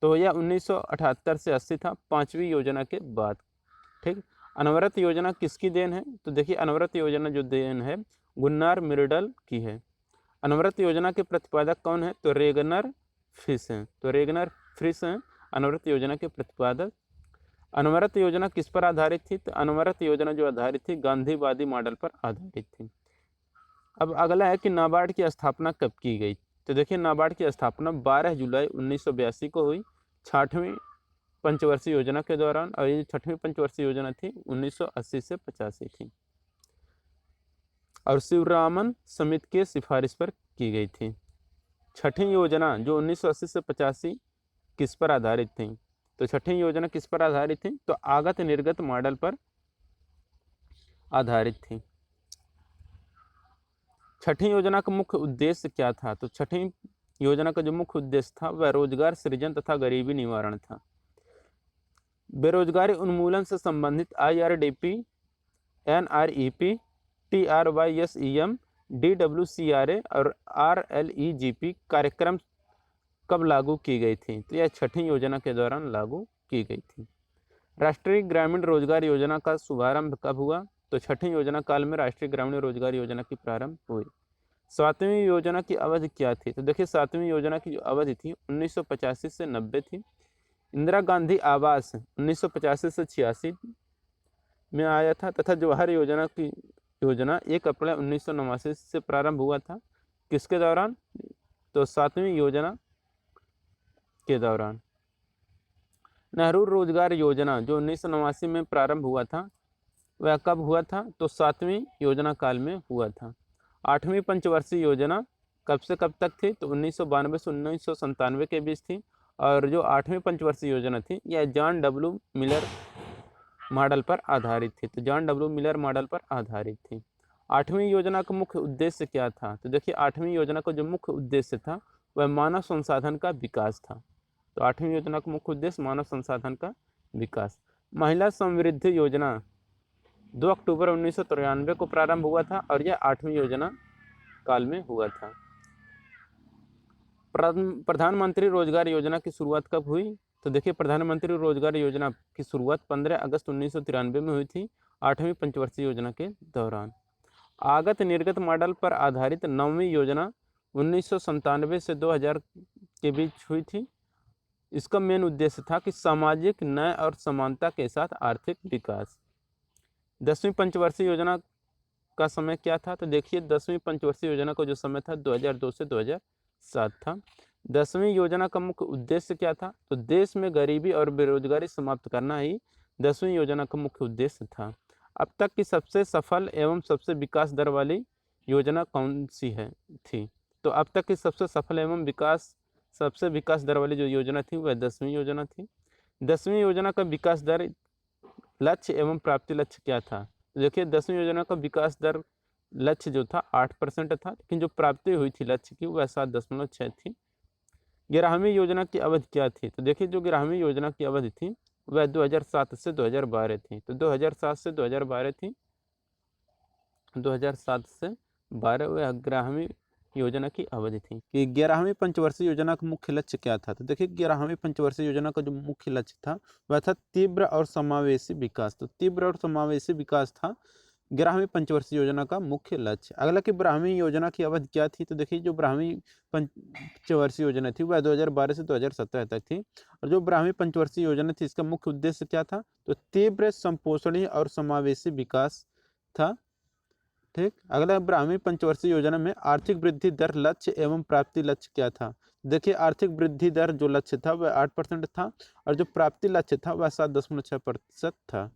तो यह 1978 से 80 था, 5वीं योजना के बाद। ठीक। अनवरत योजना किसकी देन है? तो देखिए अनवरत योजना जो देन है गुन्नार मिर्डल की है। अनवरत योजना के प्रतिपादक कौन है? तो रेगनर फिश हैं। तो रेगनर फिश हैं अनवरत योजना के प्रतिपादक। अनवरत योजना किस पर आधारित थी? तो अनवरत योजना जो आधारित थी गांधीवादी मॉडल पर आधारित थी। अब अगला है कि नाबार्ड की स्थापना कब की गई? तो देखिए नाबार्ड की स्थापना 12 जुलाई 1982 को हुई, 6वीं पंचवर्षीय योजना के दौरान। और ये 6वीं पंचवर्षीय योजना थी 1980 से 85 थी और शिवरामन समिति के सिफारिश पर की गई थी। 6वीं योजना जो 1980 से 85 किस पर आधारित थी? तो 6वीं योजना किस पर आधारित थी? तो आगत निर्गत मॉडल पर आधारित थी। 6वीं योजना का मुख्य उद्देश्य क्या था? तो 6वीं योजना का जो मुख्य उद्देश्य था वह रोजगार सृजन तथा गरीबी निवारण था। बेरोजगारी उन्मूलन से संबंधित IRDP, NREP, TRYSEM, DWCRA और RLEGP कार्यक्रम कब लागू की गई थी? तो यह 6वीं योजना के दौरान लागू की गई थी। राष्ट्रीय ग्रामीण रोजगार योजना का शुभारंभ कब हुआ? तो 6वीं योजना काल में राष्ट्रीय ग्रामीण रोजगार योजना की प्रारंभ हुई। 7वीं योजना की अवधि क्या थी? तो देखिए 7वीं योजना की जो अवधि थी 1985 से 90 थी। इंदिरा गांधी आवास 1985 से 86 में आया था तथा जवाहर योजना की योजना 1 अप्रैल 1989 से प्रारंभ हुआ था। किसके दौरान? तो 7वीं योजना के दौरान। नेहरू रोजगार योजना जो 1989 में प्रारंभ हुआ था वह कब हुआ था? तो 7वीं योजना काल में हुआ था। 8वीं पंचवर्षीय योजना कब से कब तक थी? तो 1992 से 1997 के बीच थी। और जो 8वीं पंचवर्षीय योजना थी यह जॉन डब्ल्यू मिलर मॉडल पर आधारित थी। तो जॉन डब्ल्यू मिलर मॉडल पर आधारित थी। 8वीं योजना का मुख्य उद्देश्य क्या था? तो देखिए 8वीं योजना का जो मुख्य उद्देश्य था वह मानव संसाधन का विकास था। तो 8वीं योजना का मुख्य उद्देश्य मानव संसाधन का विकास। महिला समृद्धि योजना 2 अक्टूबर 1993 को प्रारंभ हुआ था और यह 8वीं योजना काल में हुआ था। प्रधानमंत्री रोजगार योजना की शुरुआत कब हुई? तो देखिए प्रधानमंत्री रोजगार योजना की शुरुआत 15 अगस्त 1993 में हुई थी 8वीं पंचवर्षीय योजना के दौरान। आगत निर्गत मॉडल पर आधारित 9वीं योजना 1997 से 2000 के बीच हुई थी। इसका मेन उद्देश्य था कि सामाजिक न्याय और समानता के साथ आर्थिक विकास। 10वीं पंचवर्षीय योजना का समय क्या था? तो देखिए 10वीं पंचवर्षीय योजना का जो समय था 2002 से 2007 था। 10वीं योजना का मुख्य उद्देश्य क्या था? तो देश में गरीबी और बेरोजगारी समाप्त करना ही 10वीं योजना का मुख्य उद्देश्य था। अब तक की सबसे सफल एवं सबसे विकास दर वाली योजना कौन सी है थी? तो अब तक की सबसे सफल एवं सबसे विकास दर वाली जो योजना थी वह 10वीं योजना थी। 10वीं योजना का विकास दर लक्ष्य एवं प्राप्ति लक्ष्य क्या था? देखिए 10वीं योजना का विकास दर लक्ष्य जो था 8% था, लेकिन जो प्राप्ति हुई थी लक्ष्य की वह 7.6 थी। 11वीं योजना की अवधि क्या थी? तो देखिए जो 11वीं योजना की अवधि थी वह 2007 से 2012 थी। तो 2007 से 2012 थी। 2007 से 12 वह 11वीं योजना की अवधि थी। कि 11वीं पंचवर्षीय योजना का मुख्य लक्ष्य क्या था? तो देखिए 11वीं पंचवर्षीय योजना का जो मुख्य लक्ष्य था वह था तीव्र और समावेशी विकास। तो तीव्र और समावेशी विकास था 11वीं पंचवर्षीय योजना का मुख्य लक्ष्य। अगला कि 12वीं योजना की अवधि क्या थी? तो देखिए जो 12वीं पंचवर्षीय योजना थी वह 2012 से 2017 तक थी। और जो 12वीं पंचवर्षीय योजना थी इसका मुख्य उद्देश्य क्या था? तो तीव्र संपोषणीय और समावेशी विकास था। ठीक। अगला 12वीं पंचवर्षीय योजना में आर्थिक वृद्धि दर लक्ष्य एवं प्राप्ति लक्ष्य क्या था? देखिए आर्थिक वृद्धि दर जो लक्ष्य था वह 8% था और जो प्राप्ति लक्ष्य था वह 7.6% था।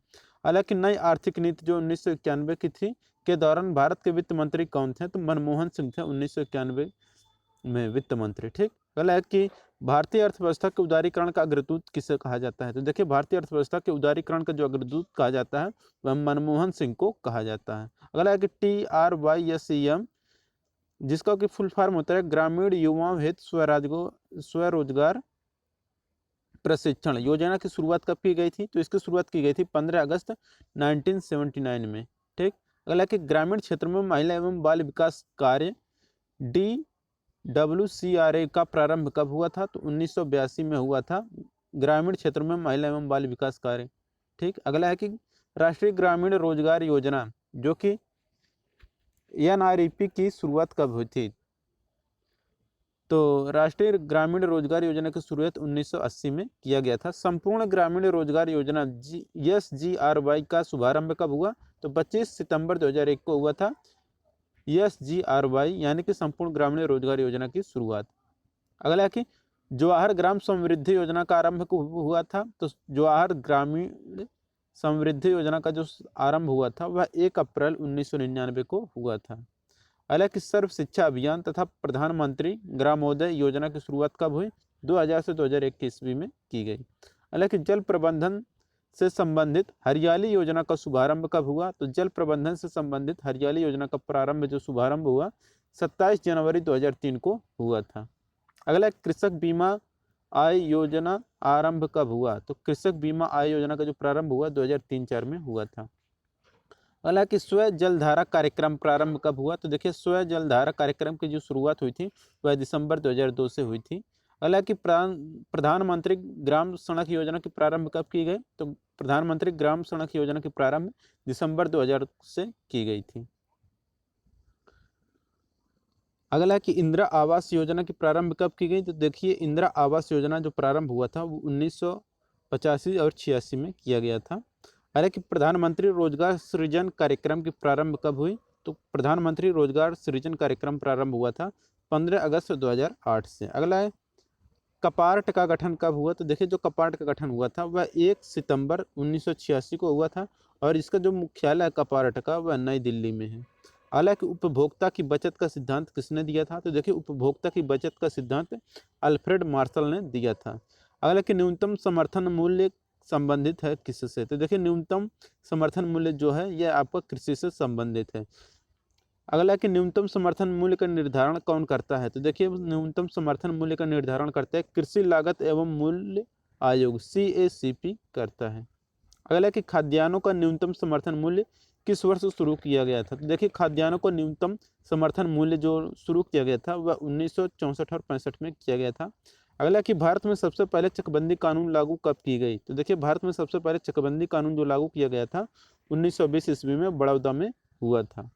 हालांकि नई आर्थिक नीति जो 1991 की थी के दौरान भारत के वित्त मंत्री कौन थे? तो मनमोहन सिंह थे 1991 में वित्त मंत्री। ठीक। अगला है कि भारतीय अर्थव्यवस्था के उदारीकरण का अग्रदूत किसे कहा जाता है? तो देखिए भारतीय अर्थव्यवस्था के उदारीकरण का जो अग्रदूत कहा जाता है वह मनमोहन सिंह को कहा जाता है। अगला है कि TRYSEM जिसका कि फुल फॉर्म होता है ग्रामीण युवाओं हेतु स्वरोजगार प्रशिक्षण योजना की शुरुआत कब की गई थी? तो इसकी शुरुआत की गई थी 15 अगस्त 1979 में। ठीक। अगला कि ग्रामीण क्षेत्र में महिला एवं बाल विकास कार्य DWCRA का प्रारंभ कब हुआ था? तो 1982 में हुआ था, ग्रामीण क्षेत्र में महिला एवं बाल विकास कार्य। ठीक। अगला है कि राष्ट्रीय ग्रामीण रोजगार योजना जो कि NREP की शुरुआत कब हुई थी? तो राष्ट्रीय ग्रामीण रोजगार योजना की शुरुआत 1980 में किया गया था। संपूर्ण ग्रामीण रोजगार योजना SGRY का शुभारंभ कब हुआ? तो 25 सितंबर 2001 को हुआ था SGRY यानी कि संपूर्ण ग्रामीण रोजगार योजना की शुरुआत। अगला है कि जवाहर ग्राम समृद्धि योजना का आरंभ कब हुआ था? तो जवाहर ग्रामीण समृद्धि योजना का जो आरंभ हुआ था वह 1 अप्रैल 1999 को हुआ था। हालांकि सर्व शिक्षा अभियान तथा प्रधानमंत्री ग्रामोदय योजना की शुरुआत कब हुई? 2000 से 2001 की ईस्वी में की गई। हालांकि जल प्रबंधन से संबंधित हरियाली योजना का शुभारंभ कब हुआ? तो जल प्रबंधन से संबंधित हरियाली योजना का प्रारंभ जो शुभारंभ हुआ 27 जनवरी 2003 को हुआ था। अगला कृषक बीमा आय योजना आरंभ कब हुआ? तो कृषक बीमा आय योजना का जो प्रारंभ हुआ 2003-04 में हुआ था। हालांकि स्व जलधारा कार्यक्रम प्रारंभ कब हुआ? तो देखिए स्व जलधारा कार्यक्रम की जो शुरुआत हुई थी वह दिसंबर 2002 से हुई थी। हालांकि प्रधानमंत्री ग्राम सड़क योजना की प्रारंभ कब की गई? तो प्रधानमंत्री ग्राम सड़क योजना की प्रारंभ दिसंबर 2000 से की गई थी। अगला कि इंदिरा आवास योजना की प्रारंभ कब की गई? तो देखिए इंदिरा आवास योजना जो प्रारंभ हुआ था वो 1985 और 86 में किया गया था। हालांकि प्रधानमंत्री रोजगार सृजन कार्यक्रम की प्रारंभ कब हुई? तो प्रधानमंत्री रोजगार सृजन कार्यक्रम प्रारंभ हुआ था 15 अगस्त 2008 से। अगला है कपार्ट का गठन कब हुआ? तो देखिए जो कपार्ट का गठन हुआ था वह 1 सितंबर 1986 को हुआ था और इसका जो मुख्यालय है कपार्ट का वह नई दिल्ली में है। हालांकि उपभोक्ता की बचत का सिद्धांत किसने दिया था? तो देखिए उपभोक्ता की बचत का सिद्धांत अल्फ्रेड मार्शल ने दिया था। अगला कि न्यूनतम समर्थन मूल्य संबंधित है किससे? तो देखिए न्यूनतम समर्थन मूल्य जो है यह आपका कृषि से संबंधित है। अगला कि न्यूनतम समर्थन मूल्य का निर्धारण कौन करता है? तो देखिए न्यूनतम समर्थन मूल्य का निर्धारण करता है कृषि लागत एवं मूल्य आयोग CACP करता है। अगला कि खाद्यान्नों का न्यूनतम समर्थन मूल्य किस वर्ष शुरू किया गया था? तो देखिए खाद्यान्नों को न्यूनतम समर्थन मूल्य जो शुरू किया गया था वह 1964 और 65 में किया गया था। अगला कि भारत में सबसे पहले चकबंदी कानून लागू कब की गई? तो देखिए भारत में सबसे पहले चकबंदी कानून जो लागू किया गया था 1920 ईस्वी में बड़ौदा में हुआ था।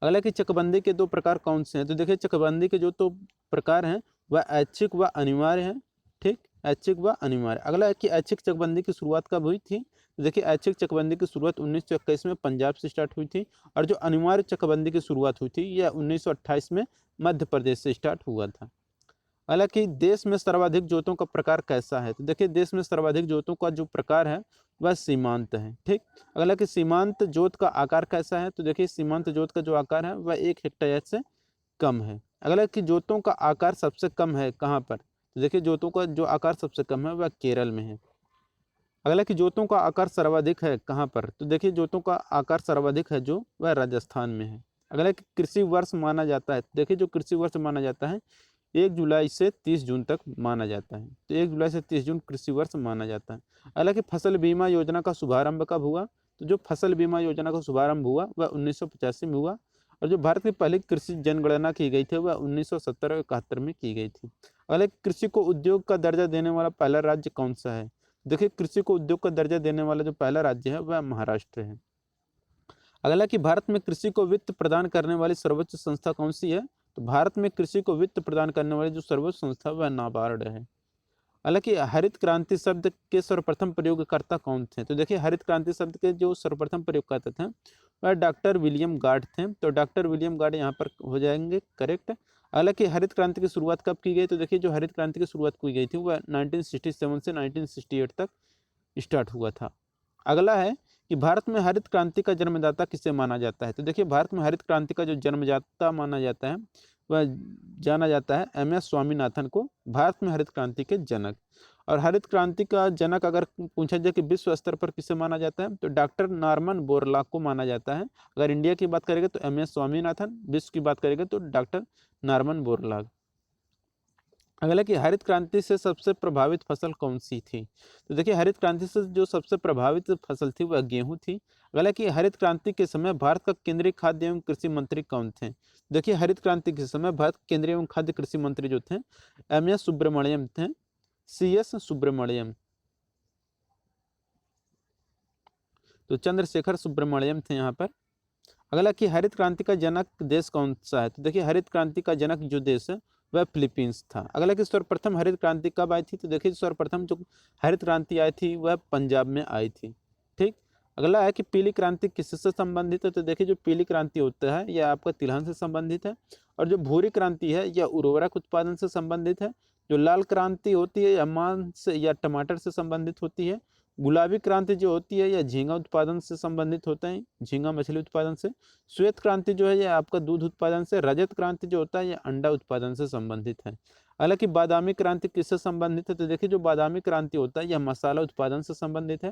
अगला कि चकबंदी के दो प्रकार कौन से हैं? तो देखिए चकबंदी के जो तो प्रकार हैं वह ऐच्छिक व अनिवार्य हैं। ठीक, ऐच्छिक व अनिवार्य। अगला है कि ऐच्छिक चकबंदी की शुरुआत कब हुई थी? तो देखिए ऐच्छिक चकबंदी की शुरुआत 1921 में पंजाब से स्टार्ट हुई थी और जो अनिवार्य चकबंदी की शुरुआत हुई थी यह 1928 में मध्य प्रदेश से स्टार्ट हुआ था। हालांकि देश में सर्वाधिक जोतों का प्रकार कैसा है? तो देखिए देश में सर्वाधिक जोतों का जो प्रकार है वह सीमांत है। ठीक, अगला कि सीमांत जोत का आकार कैसा है? तो देखिए सीमांत जोत का जो आकार है वह 1 हेक्टेयर से कम है। अगला कि जोतों का आकार सबसे कम है कहाँ पर? तो देखिए जोतों का जो आकार सबसे कम है वह केरल में है। अगला कि जोतों का आकार सर्वाधिक है कहाँ पर? तो देखिए जोतों का आकार सर्वाधिक है जो वह राजस्थान में है। अगला कि कृषि वर्ष माना जाता है। देखिए जो कृषि वर्ष माना जाता है 1 जुलाई से 30 जून तक माना जाता है। तो 1 जुलाई से 30 जून कृषि वर्ष माना जाता है। हालांकि फसल बीमा योजना का शुभारंभ कब हुआ? तो जो फसल बीमा योजना का शुभारंभ हुआ वह 1985 में हुआ और जो भारत की पहली कृषि जनगणना की गई थी वह 1970 और 71 में की गई थी। हालांकि कृषि को उद्योग का दर्जा देने वाला पहला राज्य कौन सा है? देखिए कृषि को उद्योग का दर्जा देने वाला जो पहला राज्य है वह महाराष्ट्र है। अगला कि भारत में कृषि को वित्त प्रदान करने वाली सर्वोच्च संस्था कौन सी है? तो भारत में कृषि को वित्त प्रदान करने वाली जो सर्वोच्च संस्था वह नाबार्ड है। हालांकि हरित क्रांति शब्द के सर्वप्रथम प्रयोगकर्ता कौन थे? तो देखिए हरित क्रांति शब्द के जो सर्वप्रथम प्रयोगकर्ता थे वह डॉक्टर विलियम गार्ड थे। तो डॉक्टर विलियम गार्ड यहाँ पर हो जाएंगे करेक्ट। हालांकि हरित क्रांति की शुरुआत कब की गई? तो देखिए जो हरित क्रांति की शुरुआत की गई थी वह 1967 से 1968 तक स्टार्ट हुआ था। अगला है कि भारत में हरित क्रांति का जन्मदाता किसे माना जाता है? तो देखिए भारत में हरित क्रांति का जो जन्मदाता माना जाता है वह जाना जाता है MS स्वामीनाथन को भारत में हरित क्रांति के जनक। और हरित क्रांति का जनक अगर पूछा जाए कि विश्व स्तर पर किसे माना जाता है तो डॉक्टर नॉर्मन बोरलॉग को माना जाता है। अगर इंडिया की बात करेंगे तो MS स्वामीनाथन, विश्व की बात करेंगे तो डॉक्टर नॉर्मन बोरलॉग। अगला कि हरित क्रांति से सबसे प्रभावित फसल कौन सी थी? तो देखिए हरित क्रांति से जो सबसे प्रभावित फसल थी वह गेहूं थी। अगला कि हरित क्रांति के समय भारत का केंद्रीय खाद्य एवं कृषि मंत्री कौन थे? देखिए हरित क्रांति के समय भारत के केंद्रीय एवं खाद्य कृषि मंत्री जो थे एम.एस. सुब्रमण्यम थे, सी.एस. सुब्रमण्यम। तो चंद्रशेखर सुब्रमण्यम थे यहाँ पर। अगला कि हरित क्रांति का जनक देश कौन सा है? तो देखिए हरित क्रांति का जनक जो देश है वह फिलीपींस था। अगला कि सर्वप्रथम हरित क्रांति कब आई थी? तो देखिए सर्वप्रथम जो हरित क्रांति आई थी वह पंजाब में आई थी। ठीक। अगला है कि पीली क्रांति किससे संबंधित है? तो देखिए जो पीली क्रांति होता है यह आपका तिलहन से संबंधित है, और जो भूरी क्रांति है यह उर्वरक उत्पादन से संबंधित है। जो लाल क्रांति होती है यह मांस या टमाटर से संबंधित होती है। गुलाबी क्रांति जो होती है यह झींगा उत्पादन से संबंधित होता है, झींगा मछली उत्पादन से। श्वेत क्रांति जो है यह आपका दूध उत्पादन से। रजत क्रांति जो होता है यह अंडा उत्पादन से संबंधित है। हालांकि बादामी क्रांति किससे संबंधित है? तो देखिए जो बादामी क्रांति होता है यह मसाला उत्पादन से संबंधित है।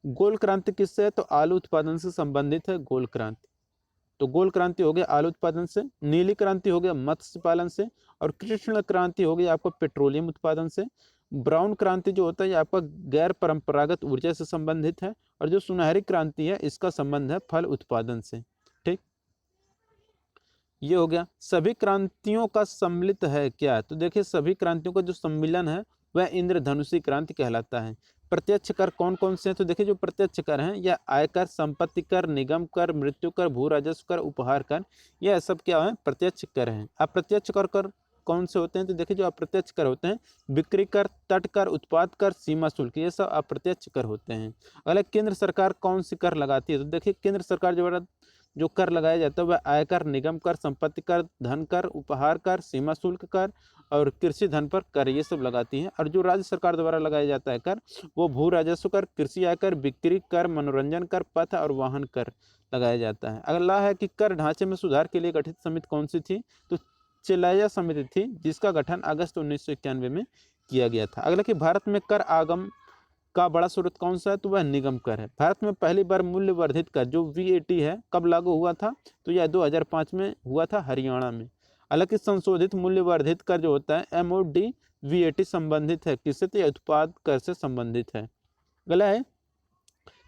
गोल क्रांति किससे है? तो आलू उत्पादन से संबंधित है गोल क्रांति। तो गोल क्रांति हो गया आलू उत्पादन से। नीली क्रांति हो गया मत्स्य पालन से। और कृष्ण क्रांति हो गई आपका पेट्रोलियम उत्पादन से। ब्राउन क्रांति जो होता है ये आपका गैर परंपरागत ऊर्जा से संबंधित है। और जो सुनहरी क्रांति है इसका संबंध है फल उत्पादन से। ठीक, ये हो गया। सभी क्रांतियों का सम्मिलित है क्या? तो देखिए सभी क्रांतियों का जो सम्मिलन है वह इंद्रधनुषी क्रांति कहलाता है। प्रत्यक्ष कर कौन कौन से हैं? तो देखिए जो प्रत्यक्ष कर हैं यह आयकर, संपत्ति कर, निगम कर, मृत्यु कर, भू राजस्व कर, उपहार कर, यह सब क्या है? प्रत्यक्ष कर हैं। अप्रत्यक्ष कर कौन से होते हैं? तो देखिए जो अप्रत्यक्ष कर होते हैं बिक्री कर, तट कर, उत्पाद कर, सीमा शुल्क, ये सब अप्रत्यक्ष कर होते हैं। अगला केंद्र सरकार कौन सी कर लगाती है? तो देखिए केंद्र सरकार जो कर लगाया जाता है वह आयकर, निगम कर, संपत्ति कर, धन कर, उपहार कर, सीमा शुल्क कर और कृषि धन पर कर, ये सब लगाती हैं। और जो राज्य सरकार द्वारा लगाया जाता है कर वो भू राजस्व कर, कृषि आयकर, बिक्री कर, मनोरंजन कर, पथ और वाहन कर लगाया जाता है। अगला है कि कर ढांचे में सुधार के लिए गठित समिति कौन सी थी? तो चिलाया समिति थी, जिसका गठन अगस्त 1991 में किया गया था। अगला कि भारत में कर आगम का बड़ा स्रोत कौन सा है? तो वह निगम कर है। भारत में पहली बार मूल्य वर्धित कर जो वीएटी है कब लागू हुआ था? तो यह 2005 में हुआ था हरियाणा में। हालांकि संशोधित मूल्य वर्धित कर जो होता है एमओडी वीएटी संबंधित है किससे? तो यह उत्पाद कर से संबंधित है। अगला है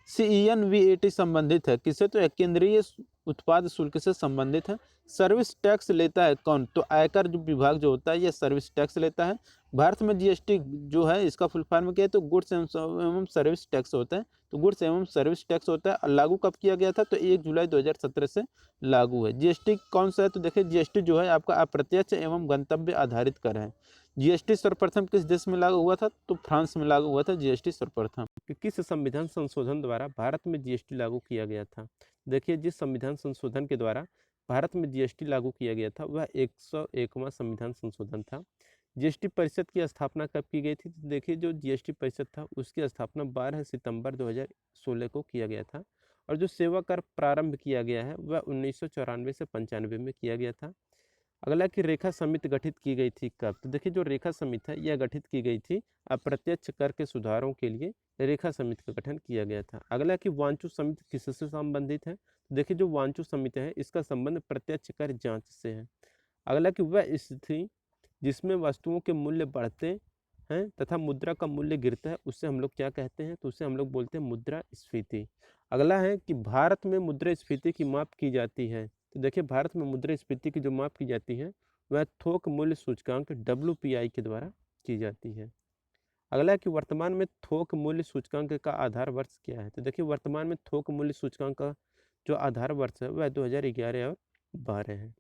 CEN-VAT संबंधित है किससे? तो यह केंद्रीय उत्पाद शुल्क से संबंधित है। सर्विस टैक्स लेता है कौन? तो आयकर जो विभाग जो होता है यह सर्विस टैक्स लेता है। भारत में जीएसटी जो है इसका फुल फॉर्म क्या है? तो गुड्स एवं सर्विस टैक्स होता है। तो गुड्स एवं सर्विस टैक्स होता है। और लागू कब किया गया था? तो 1 जुलाई 2017 से लागू है। जीएसटी कौन सा है? तो देखिए जीएसटी जो है आपका अप्रत्यक्ष एवं गंतव्य आधारित कर है। जीएसटी सर्वप्रथम किस देश में लागू हुआ था? तो फ्रांस में लागू हुआ था जीएसटी सर्वप्रथम। कि किस संविधान संशोधन द्वारा भारत में जीएसटी लागू किया गया था? देखिए जिस संविधान संशोधन के द्वारा भारत में जीएसटी लागू किया गया था वह 101वां संविधान संशोधन था। जीएसटी परिषद की स्थापना कब की गई थी? तो देखिए जो जीएसटी परिषद था उसकी स्थापना 12 सितंबर 2016 को किया गया था। और जो सेवा कर प्रारंभ किया गया है वह 1994 से 95 में किया गया था। अगला कि रेखा समिति गठित की गई थी कब? तो देखिए जो रेखा समिति है यह गठित की गई थी अप्रत्यक्ष कर के सुधारों के लिए रेखा समिति का गठन किया गया था। अगला कि वांचू समिति किससे संबंधित है? तो देखिए जो वांचू समिति है इसका संबंध प्रत्यक्ष कर जांच से है। अगला कि वह स्थिति जिसमें वस्तुओं के मूल्य बढ़ते हैं तथा मुद्रा का मूल्य गिरता है उससे हम लोग क्या कहते हैं? तो उससे हम लोग बोलते हैं मुद्रास्फीति। अगला है कि भारत में मुद्रास्फीति की माप की जाती है। तो देखिए भारत में मुद्रास्फीति की जो माप की जाती है वह थोक मूल्य सूचकांक WPI के द्वारा की जाती है। अगला है कि वर्तमान में थोक मूल्य सूचकांक का आधार वर्ष क्या है? तो देखिए वर्तमान में थोक मूल्य सूचकांक का जो आधार वर्ष है वह 2011 और 12 है।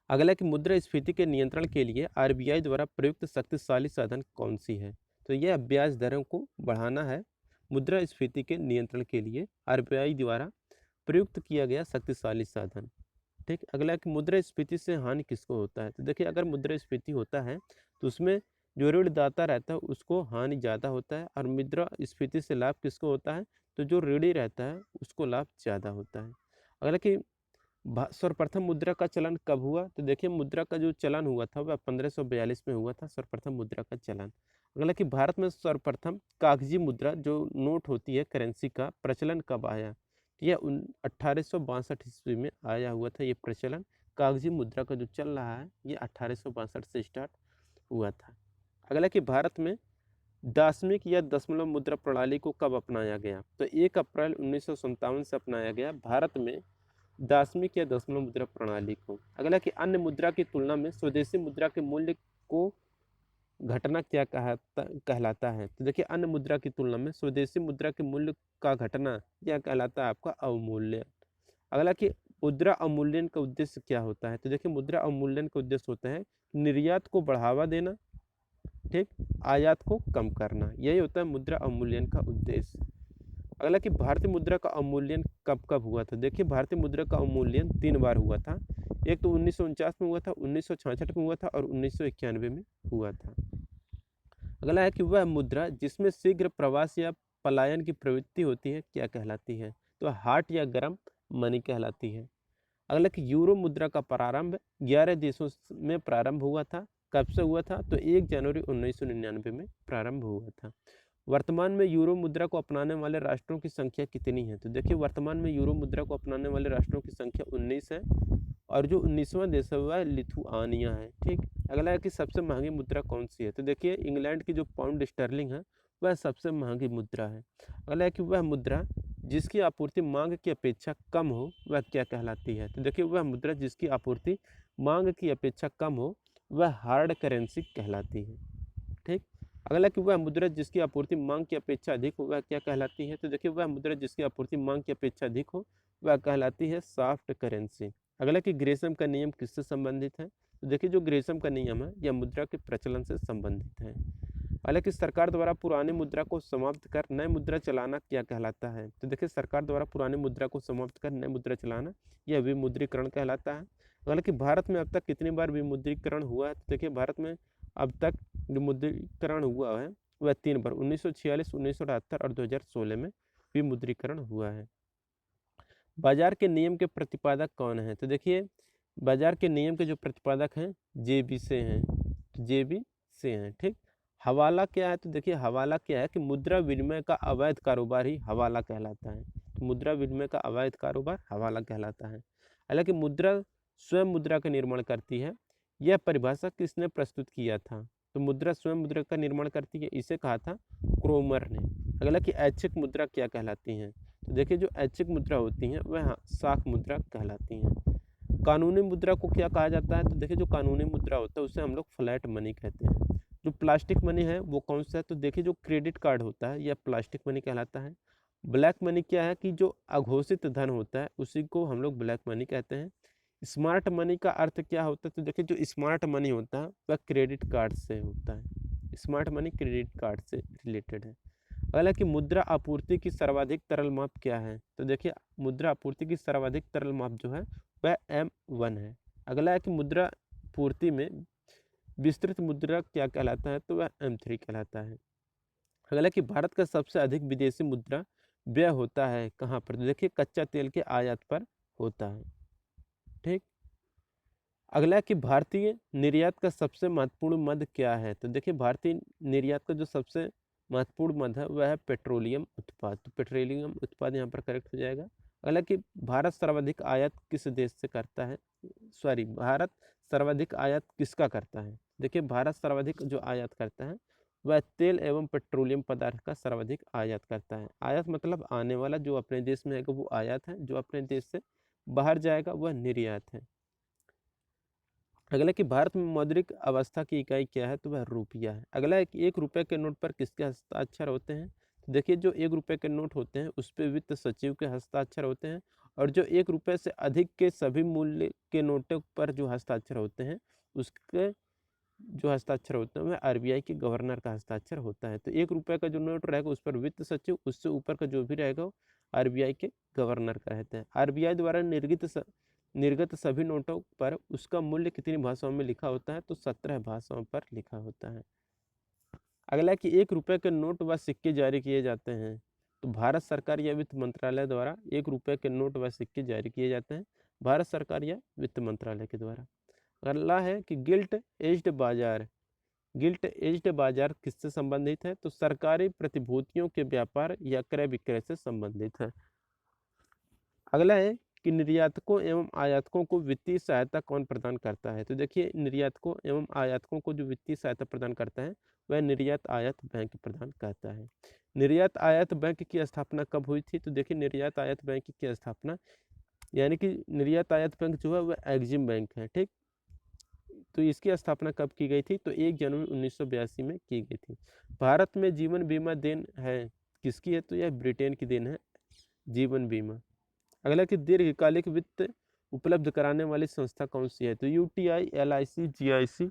अगला कि मुद्रास्फीति के नियंत्रण के लिए RBI द्वारा प्रयुक्त शक्तिशाली साधन कौन सी है? तो यह ब्याज दरों को बढ़ाना है। मुद्रास्फीति के नियंत्रण के लिए RBI द्वारा प्रयुक्त किया गया शक्तिशाली साधन। ठीक। अगला कि मुद्रास्फीति से हानि किसको होता है? तो देखिए अगर मुद्रास्फीति होता है तो उसमें जो ऋणदाता रहता है उसको हानि ज़्यादा होता है। और मुद्रास्फीति से लाभ किसको होता है? तो जो ऋणी रहता है उसको लाभ ज़्यादा होता है। अगला कि सर्वप्रथम मुद्रा का चलन कब हुआ? तो देखिए मुद्रा का जो चलन हुआ था वह 1542 में हुआ था सर्वप्रथम मुद्रा का चलन। अगला कि भारत में सर्वप्रथम कागजी मुद्रा जो नोट होती है करेंसी का प्रचलन कब आया? यह 1862 ईस्वी में आया हुआ था ये प्रचलन कागजी मुद्रा का जो चल रहा है ये 1862 से स्टार्ट हुआ था। अगला कि भारत में दाशमिक या दशमलव मुद्रा प्रणाली को कब अपनाया गया? तो 1 अप्रैल 1957 से अपनाया गया भारत में दाशमिक या दशमलव मुद्रा प्रणाली को। अगला कि अन्य मुद्रा की तुलना में स्वदेशी मुद्रा के मूल्य को घटना क्या कहलाता है? तो देखिए अन्य मुद्रा की तुलना में स्वदेशी मुद्रा के मूल्य का घटना यह कहलाता है आपका अवमूल्यन। अगला कि मुद्रा अवमूल्यन का उद्देश्य क्या होता है? तो देखिए मुद्रा अवमूल्यन का उद्देश्य होता है निर्यात को बढ़ावा देना, ठीक, आयात को कम करना, यही होता है मुद्रा अवमूल्यन का उद्देश्य। अगला कि भारतीय मुद्रा का अवमूल्यन कब कब हुआ था? देखिए भारतीय मुद्रा का अवमूल्यन 3 बार हुआ था। एक तो 1949 में हुआ था, 1966 में हुआ था और 1991 में हुआ था। अगला है कि वह मुद्रा जिसमें शीघ्र प्रवास या पलायन की प्रवृत्ति होती है क्या कहलाती है? तो हॉट या गर्म मनी कहलाती है। अगला कि यूरो मुद्रा का प्रारंभ 11 देशों में प्रारंभ हुआ था। कब से हुआ था? तो 1 जनवरी 1999 में प्रारंभ हुआ था। वर्तमान में यूरो मुद्रा को अपनाने वाले राष्ट्रों की संख्या कितनी है? तो देखिए वर्तमान में यूरो मुद्रा को अपनाने वाले राष्ट्रों की संख्या 19 है और जो 19वां देश है वह लिथुआनिया है, ठीक। अगला है कि सबसे महंगी मुद्रा कौन सी है? तो देखिए इंग्लैंड की जो पाउंड स्टर्लिंग है वह सबसे महंगी मुद्रा है। अगला है कि वह मुद्रा जिसकी आपूर्ति मांग की अपेक्षा कम हो वह क्या कहलाती है? तो देखिए वह मुद्रा जिसकी आपूर्ति मांग की अपेक्षा कम हो वह हार्ड करेंसी कहलाती है, ठीक। अगला कि वह मुद्रा जिसकी आपूर्ति मांग की अपेक्षा अधिक हो वह क्या कहलाती है? तो देखिए वह मुद्रा जिसकी आपूर्ति मांग की अपेक्षा अधिक हो वह कहलाती है सॉफ्ट करेंसी। अगला कि ग्रेसम का नियम किससे संबंधित है? तो देखिए जो ग्रेसम का नियम है यह मुद्रा के प्रचलन से संबंधित है। हालांकि सरकार द्वारा पुरानी मुद्रा को समाप्त कर नई मुद्रा चलाना क्या कहलाता है? तो देखिए सरकार द्वारा पुरानी मुद्रा को समाप्त कर नई मुद्रा चलाना यह विमुद्रीकरण कहलाता है। हालांकि भारत में अब तक कितनी बार विमुद्रीकरण हुआ है? तो देखिए भारत में अब तक विमुद्रीकरण हुआ है वह 3 बार 1946, 1978 और 2016 में विमुद्रीकरण हुआ है। बाजार के नियम के प्रतिपादक कौन है? तो देखिए बाजार के नियम के जो प्रतिपादक हैं जेबी से हैं, तो जेबी से हैं, ठीक। हवाला क्या है? तो देखिए हवाला क्या है कि मुद्रा विनिमय का अवैध कारोबार ही हवाला कहलाता है। तो मुद्रा विनिमय का अवैध कारोबार हवाला कहलाता है। हालांकि मुद्रा स्वयं मुद्रा का निर्माण करती है, यह परिभाषा किसने प्रस्तुत किया था? तो मुद्रा स्वयं मुद्रा का निर्माण करती है इसे कहा था क्रोमर ने। अगला कि ऐच्छिक मुद्रा क्या कहलाती हैं? तो देखिए जो ऐच्छिक मुद्रा होती हैं वह शाख मुद्रा कहलाती हैं। कानूनी मुद्रा को क्या कहा जाता है? तो देखिए जो कानूनी मुद्रा होता है उसे हम लोग फ्लैट मनी कहते हैं। जो प्लास्टिक मनी है वो कौन सा है? तो देखिए जो क्रेडिट कार्ड होता है यह प्लास्टिक मनी कहलाता है। ब्लैक मनी क्या है कि जो अघोषित धन होता है उसी को हम लोग ब्लैक मनी कहते हैं। स्मार्ट मनी का अर्थ क्या होता है? तो देखिए जो स्मार्ट मनी होता है वह क्रेडिट कार्ड से होता है। स्मार्ट मनी क्रेडिट कार्ड से रिलेटेड है। अगला कि मुद्रा आपूर्ति की सर्वाधिक तरल माप क्या है? तो देखिए मुद्रा आपूर्ति की सर्वाधिक तरल माप जो है वह M1 है। अगला है कि मुद्रा पूर्ति में विस्तृत मुद्रा क्या कहलाता है? तो वह M3 कहलाता है। अगला कि भारत का सबसे अधिक विदेशी मुद्रा व्यय होता है कहाँ पर? तो देखिए कच्चा तेल के आयात पर होता है, ठीक। अगला कि भारतीय निर्यात का सबसे महत्वपूर्ण मद क्या है? तो देखिए भारतीय निर्यात का जो सबसे महत्वपूर्ण मद है वह है पेट्रोलियम उत्पाद। तो पेट्रोलियम उत्पाद यहाँ पर करेक्ट हो जाएगा। अगला कि भारत सर्वाधिक आयात किस देश से करता है? सॉरी, भारत सर्वाधिक आयात किसका करता है? देखिए भारत सर्वाधिक जो आयात करता है वह तेल एवं पेट्रोलियम पदार्थ का सर्वाधिक आयात करता है। आयात मतलब आने वाला, जो अपने देश में है वो आयात है, जो अपने देश से बाहर जाएगा वह निर्यात है। अगला कि भारत में मौद्रिक अवस्था की इकाई क्या है? तो वह रुपया है। अगला है कि 1 रुपये के नोट पर किसके हस्ताक्षर होते हैं? तो देखिए जो 1 रुपये के नोट होते हैं उस पर वित्त सचिव के हस्ताक्षर होते हैं और जो 1 रुपये से अधिक के सभी मूल्य के नोटों पर जो हस्ताक्षर होते हैं उसके जो हस्ताक्षर होते हैं वह RBI के गवर्नर का हस्ताक्षर होता है। तो 1 रुपये का जो नोट रहेगा उस पर वित्त सचिव, उससे ऊपर का जो भी रहेगा वो RBI के गवर्नर का रहता है। RBI द्वारा निर्गत सभी नोटों पर उसका मूल्य कितनी भाषाओं में लिखा होता है? तो 17 भाषाओं पर लिखा होता है। अगला कि 1 रुपये के नोट व सिक्के जारी किए जाते हैं। तो भारत सरकार या वित्त मंत्रालय द्वारा 1 रुपये के नोट व सिक्के जारी किए जाते हैं, भारत सरकार या वित्त मंत्रालय के द्वारा। अगला है कि गिल्ट एज्ड बाजार किससे संबंधित है? तो सरकारी प्रतिभूतियों के व्यापार या क्रय विक्रय से संबंधित है। अगला है कि निर्यातकों एवं आयातकों को वित्तीय सहायता कौन प्रदान करता है। तो देखिए निर्यातकों एवं आयातकों को जो वित्तीय सहायता प्रदान करता है वह निर्यात आयात बैंक प्रदान करता है। निर्यात आयात बैंक की स्थापना कब हुई थी। तो देखिए निर्यात आयात बैंक की स्थापना यानी कि निर्यात आयात बैंक जो है वह एग्जिम बैंक है, ठीक। तो इसकी स्थापना कब की गई थी। तो 1 जनवरी 1982 में की गई थी। भारत में जीवन बीमा देन है किसकी है। तो यह ब्रिटेन की देन है, जीवन बीमा। अगला कि दीर्घकालिक वित्त उपलब्ध कराने वाली संस्था कौन सी है। तो यूटीआई, एलआईसी, जीआईसी,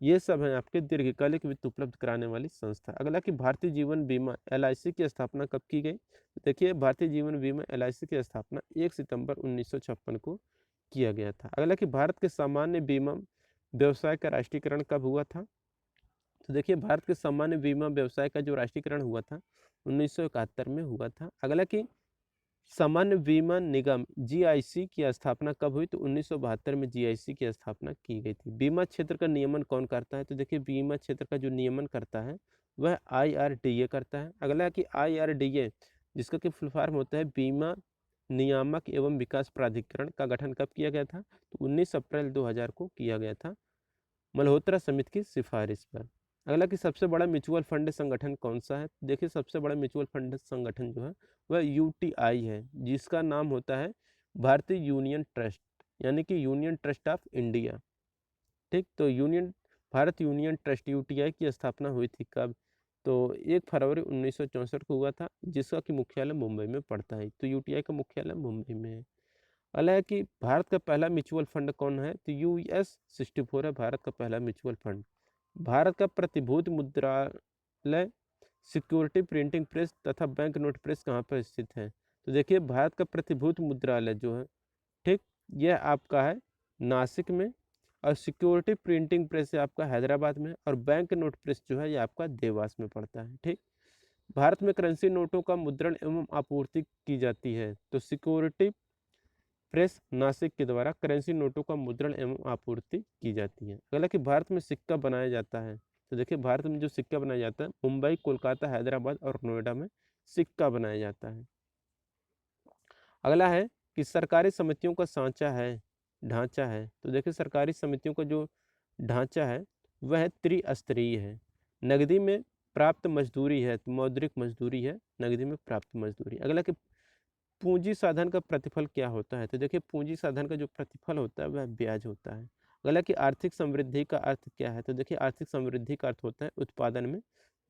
ये सब हैं आपके दीर्घकालिक वित्त उपलब्ध कराने वाली संस्था। अगला कि भारतीय जीवन बीमा एलआईसी की स्थापना कब की गई। तो देखिए भारतीय जीवन बीमा एलआईसी की स्थापना 1 सितंबर 1956 को किया गया था। अगला कि भारत के सामान्य बीमा व्यवसाय का राष्ट्रीयकरण कब हुआ था। तो देखिए भारत के सामान्य बीमा व्यवसाय का जो राष्ट्रीयकरण हुआ था 1971 में हुआ था। अगला कि सामान्य बीमा निगम जीआईसी की स्थापना कब हुई। तो 1972 में जीआईसी की स्थापना की गई थी। बीमा क्षेत्र का नियमन कौन करता है। तो देखिए बीमा क्षेत्र का जो नियमन करता है वह आईआरडीए करता है। अगला कि आईआरडीए जिसका कि फुल फॉर्म होता है बीमा नियामक एवं विकास प्राधिकरण का गठन कब किया गया था। तो 19 अप्रैल 2000 को किया गया था मल्होत्रा समिति की सिफारिश पर। अगला कि सबसे बड़ा म्यूचुअल फंड संगठन कौन सा है। देखिए सबसे बड़ा म्यूचुअल फंड संगठन जो है वह यूटीआई है जिसका नाम होता है भारतीय यूनियन ट्रस्ट यानी कि यूनियन ट्रस्ट ऑफ इंडिया, ठीक। तो भारत यूनियन ट्रस्ट यूटीआई की स्थापना हुई थी कब। तो 1 फरवरी 1964 को हुआ था जिसका कि मुख्यालय मुंबई में पड़ता है। तो यूटीआई का मुख्यालय मुंबई में है। अगला है कि भारत का पहला म्यूचुअल फंड कौन है। तो यूएस 64 है भारत का पहला म्यूचुअल फंड। भारत का प्रतिभूति मुद्रालय, सिक्योरिटी प्रिंटिंग प्रेस तथा बैंक नोट प्रेस कहाँ पर स्थित है। तो देखिए भारत का प्रतिभूति मुद्रालय जो है, ठीक, यह आपका है नासिक में, और सिक्योरिटी प्रिंटिंग प्रेस है आपका हैदराबाद में, और बैंक नोट प्रेस जो है ये आपका देवास में पड़ता है, ठीक। भारत में करेंसी नोटों का मुद्रण एवं आपूर्ति की जाती है। तो सिक्योरिटी प्रेस नासिक के द्वारा करेंसी नोटों का मुद्रण एवं आपूर्ति की जाती है। अगला कि भारत में सिक्का बनाया जाता है। तो देखिए भारत में जो सिक्का बनाया जाता है मुंबई, कोलकाता, हैदराबाद और नोएडा में सिक्का बनाया जाता है। अगला है कि सरकारी समितियों का ढांचा है। तो देखिए सरकारी समितियों का जो ढांचा है वह त्रिस्तरीय है। नगदी में प्राप्त मजदूरी है, तो मौद्रिक मजदूरी है, नगदी में प्राप्त मजदूरी। अगला कि पूंजी साधन का प्रतिफल क्या होता है। तो देखिए पूंजी साधन का जो प्रतिफल होता है वह ब्याज होता है। अगला कि आर्थिक समृद्धि का अर्थ क्या है। तो देखिए आर्थिक समृद्धि का अर्थ होता है उत्पादन में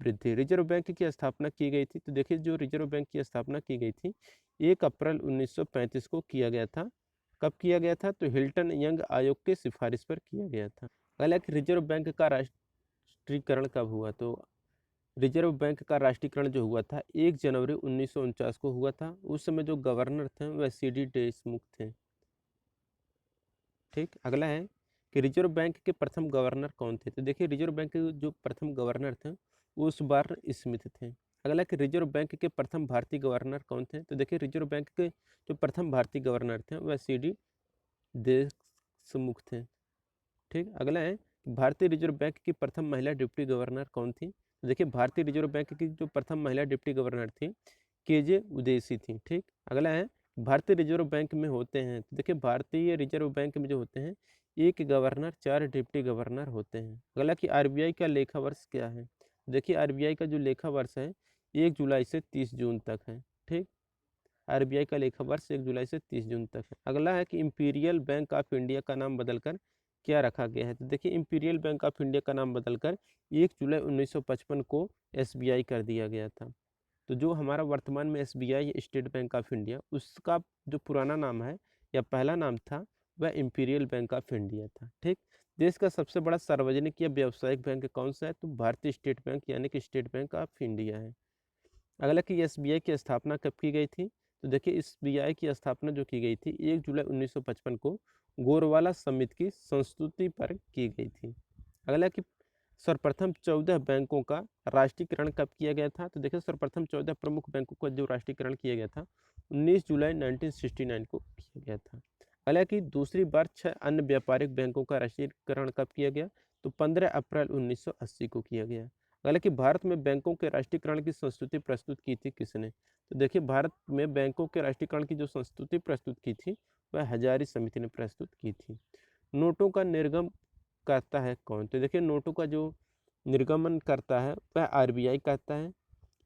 वृद्धि। रिजर्व बैंक की स्थापना की गई थी। तो देखिए जो रिजर्व बैंक की स्थापना की गई थी 1 अप्रैल 1935 को किया गया था। कब किया गया था। तो हिल्टन यंग आयोग के सिफारिश पर किया गया था। अगला कि रिजर्व बैंक का राष्ट्रीयकरण कब हुआ। तो रिजर्व बैंक का राष्ट्रीयकरण जो हुआ था 1 जनवरी 1949 को हुआ था। उस समय जो गवर्नर थे वह सीडी देशमुख थे, ठीक। अगला है कि रिजर्व बैंक के प्रथम गवर्नर कौन थे। तो देखिए रिजर्व बैंक के जो प्रथम गवर्नर थे वो सुभाष स्मिथ थे। अगला कि रिजर्व बैंक के प्रथम भारतीय गवर्नर कौन थे। तो देखिए रिजर्व बैंक के जो प्रथम भारतीय गवर्नर थे वह सीडी देशमुख थे, ठीक। अगला है भारतीय रिजर्व बैंक की प्रथम महिला डिप्टी गवर्नर कौन थी। तो देखिए भारतीय रिजर्व बैंक की जो प्रथम महिला डिप्टी गवर्नर थी केजे उदेसी थी, ठीक। अगला है भारतीय रिजर्व बैंक में होते हैं। तो देखिए भारतीय रिजर्व बैंक में जो होते हैं 1 गवर्नर 4 डिप्टी गवर्नर होते हैं। अगला कि आरबीआई का लेखा वर्ष क्या है। देखिए आरबीआई का जो लेखा वर्ष है 1 जुलाई से 30 जून तक है, ठीक। आरबीआई का लेखा वर्ष 1 जुलाई से 30 जून तक है। अगला है कि इंपीरियल बैंक ऑफ इंडिया का नाम बदलकर क्या रखा गया है। तो देखिए इंपीरियल बैंक ऑफ इंडिया का नाम बदलकर 1 जुलाई 1955 को एसबीआई कर दिया गया था। तो जो हमारा वर्तमान में SBI state bank of India, उसका जो पुराना नाम है या पहला नाम था वह इंपीरियल बैंक ऑफ इंडिया था, ठीक। देश का सबसे बड़ा सार्वजनिक या व्यावसायिक बैंक कौन सा है। तो भारतीय स्टेट बैंक यानी कि स्टेट बैंक ऑफ इंडिया है। अगला कि एसबीआई की स्थापना कब की गई थी। तो देखिए एसबीआई की स्थापना जो की गई थी 1 जुलाई 1955 को गोरवाला समिति की संस्तुति पर की गई थी। अगला कि सर्वप्रथम 14 बैंकों का राष्ट्रीयकरण कब किया गया था। तो देखिए सर्वप्रथम 14 प्रमुख बैंकों का जो राष्ट्रीयकरण किया गया था 19 जुलाई 1969 को किया गया था। हालांकि दूसरी बार 6 अन्य व्यापारिक बैंकों का राष्ट्रीयकरण कब किया गया। तो 15 अप्रैल 1980 को किया गया। हालांकि भारत में बैंकों के राष्ट्रीयकरण की संस्तुति प्रस्तुत की थी किसने? तो देखिए भारत में बैंकों के राष्ट्रीयकरण की जो संस्तुति प्रस्तुत की थी वह हजारी समिति ने प्रस्तुत की थी। नोटों का निर्गम करता है कौन? तो देखिए नोटों का जो निर्गमन करता है वह आरबीआई करता है,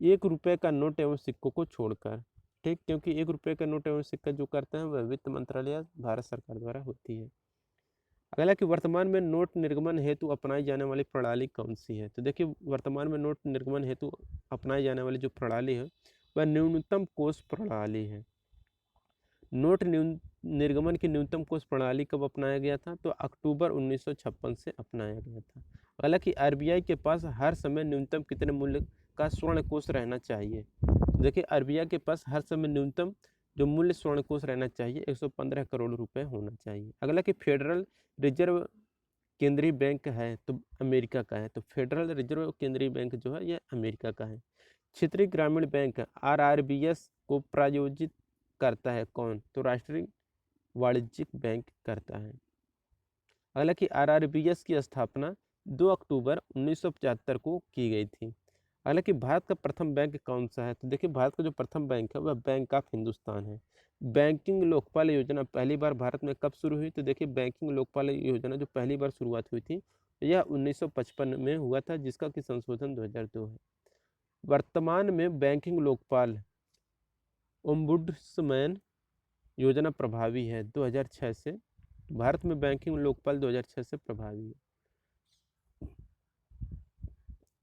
1 रुपये का नोट एवं सिक्कों को छोड़कर। ठीक, क्योंकि 1 रुपये का नोट एवं सिक्का जो करते हैं वह वित्त मंत्रालय या भारत सरकार द्वारा होती है। अगला कि वर्तमान में नोट निर्गमन हेतु अपनाई जाने वाली प्रणाली कौन सी है? तो देखिए वर्तमान में नोट निर्गमन हेतु अपनाई जाने वाली जो प्रणाली है वह न्यूनतम कोष प्रणाली है। नोट निर्गमन की न्यूनतम कोष प्रणाली कब अपनाया गया था? तो अक्टूबर 1956 से अपनाया गया था। हालांकि आरबीआई के पास हर समय न्यूनतम कितने मूल्य का स्वर्ण कोष रहना चाहिए? देखिए आरबीआई के पास हर समय न्यूनतम जो मूल्य स्वर्ण कोष रहना चाहिए 115 करोड़ रुपए होना चाहिए। अगला कि फेडरल रिजर्व केंद्रीय बैंक है तो अमेरिका का है, तो फेडरल रिजर्व केंद्रीय बैंक जो है यह अमेरिका का है। क्षेत्रीय ग्रामीण बैंक आरआरबीएस को प्रायोजित करता है कौन? तो राष्ट्रीय वाणिज्यिक बैंक करता है। हालांकि आरआरबीएस की स्थापना 2 अक्टूबर 1975 को की गई थी। हालांकि भारत का प्रथम बैंक कौन सा है? तो देखिए भारत का जो प्रथम बैंक है वह बैंक ऑफ हिंदुस्तान है। बैंकिंग लोकपाल योजना पहली बार भारत में कब शुरू हुई? तो देखिए बैंकिंग लोकपाल योजना जो पहली बार शुरुआत हुई थी यह 1955 में हुआ था, जिसका कि संशोधन 2002 है। वर्तमान में बैंकिंग लोकपाल ओम्बुड्समैन योजना प्रभावी है 2006 से। भारत में बैंकिंग लोकपाल 2006 से प्रभावी है।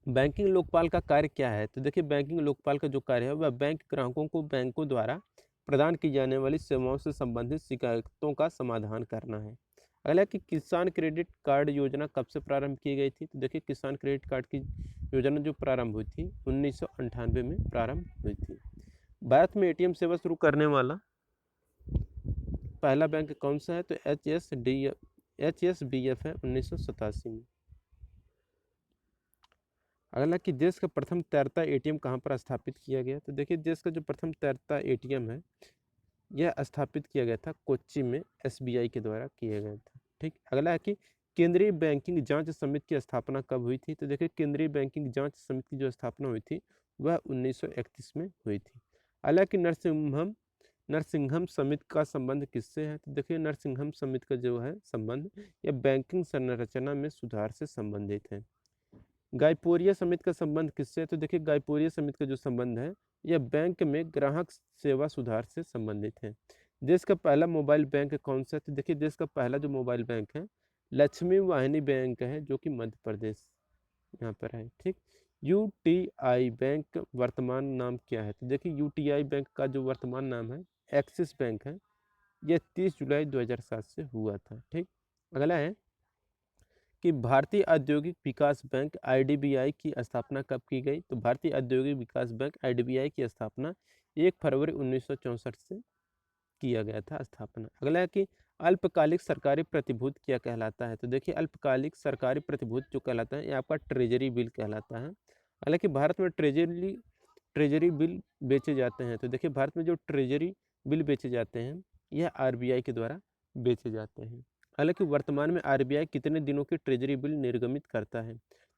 बैंकिंग लोकपाल का कार्य क्या है? तो देखिए बैंकिंग लोकपाल का जो कार्य है वह बैंक ग्राहकों को बैंकों द्वारा प्रदान की जाने वाली सेवाओं से संबंधित शिकायतों का समाधान करना है। अगला कि किसान क्रेडिट कार्ड योजना कब से प्रारंभ की गई थी? तो देखिए किसान क्रेडिट कार्ड की योजना जो प्रारंभ हुई थी 1998 में प्रारंभ हुई थी। भारत में एटीएम सेवा शुरू करने वाला पहला बैंक कौन सा है? तो HSBF है 1987 में। अगला कि देश का प्रथम तैरता एटीएम कहाँ पर स्थापित किया गया? तो देखिए देश का जो प्रथम तैरता एटीएम है यह स्थापित किया गया था कोच्चि में, एसबीआई के द्वारा किया गया था। ठीक, अगला है कि केंद्रीय बैंकिंग जांच समिति की स्थापना कब हुई थी? तो देखिए केंद्रीय बैंकिंग जांच समिति की जो स्थापना हुई थी वह 1931 में हुई थी। अगला कि नरसिंघम समिति का संबंध किससे है? तो देखिए नरसिंघम समिति का जो है संबंध यह बैंकिंग संरचना में सुधार से संबंधित है। गायपोरिया समिति का संबंध किससे है? तो देखिए गायपोरिया समिति का जो संबंध है यह बैंक में ग्राहक सेवा सुधार से संबंधित है। देश का पहला मोबाइल बैंक कौन सा है? तो देखिए देश का पहला जो मोबाइल बैंक है लक्ष्मी वाहिनी बैंक है, जो कि मध्य प्रदेश यहाँ पर है। ठीक, यूटीआई बैंक वर्तमान नाम क्या है? तो देखिए यूटीआई बैंक का जो वर्तमान नाम है एक्सिस बैंक है, यह 30 जुलाई 2007 से हुआ था। ठीक, अगला है कि भारतीय औद्योगिक विकास बैंक आईडीबीआई की स्थापना कब की गई? तो भारतीय औद्योगिक विकास बैंक आईडीबीआई की स्थापना 1 फरवरी 1964 से किया गया था स्थापना। अगला है कि अल्पकालिक सरकारी प्रतिभूति क्या कहलाता है? तो देखिए अल्पकालिक सरकारी प्रतिभूति जो कहलाता है ये आपका ट्रेजरी बिल कहलाता है। हालांकि भारत में ट्रेजरी बिल बेचे जाते हैं, तो देखिए भारत में जो ट्रेजरी बिल बेचे जाते हैं यह आरबीआई के द्वारा बेचे जाते हैं। हालांकि वर्तमान में आरबीआई कितने दिनों की ट्रेजरी बिल निर्गमित करता है?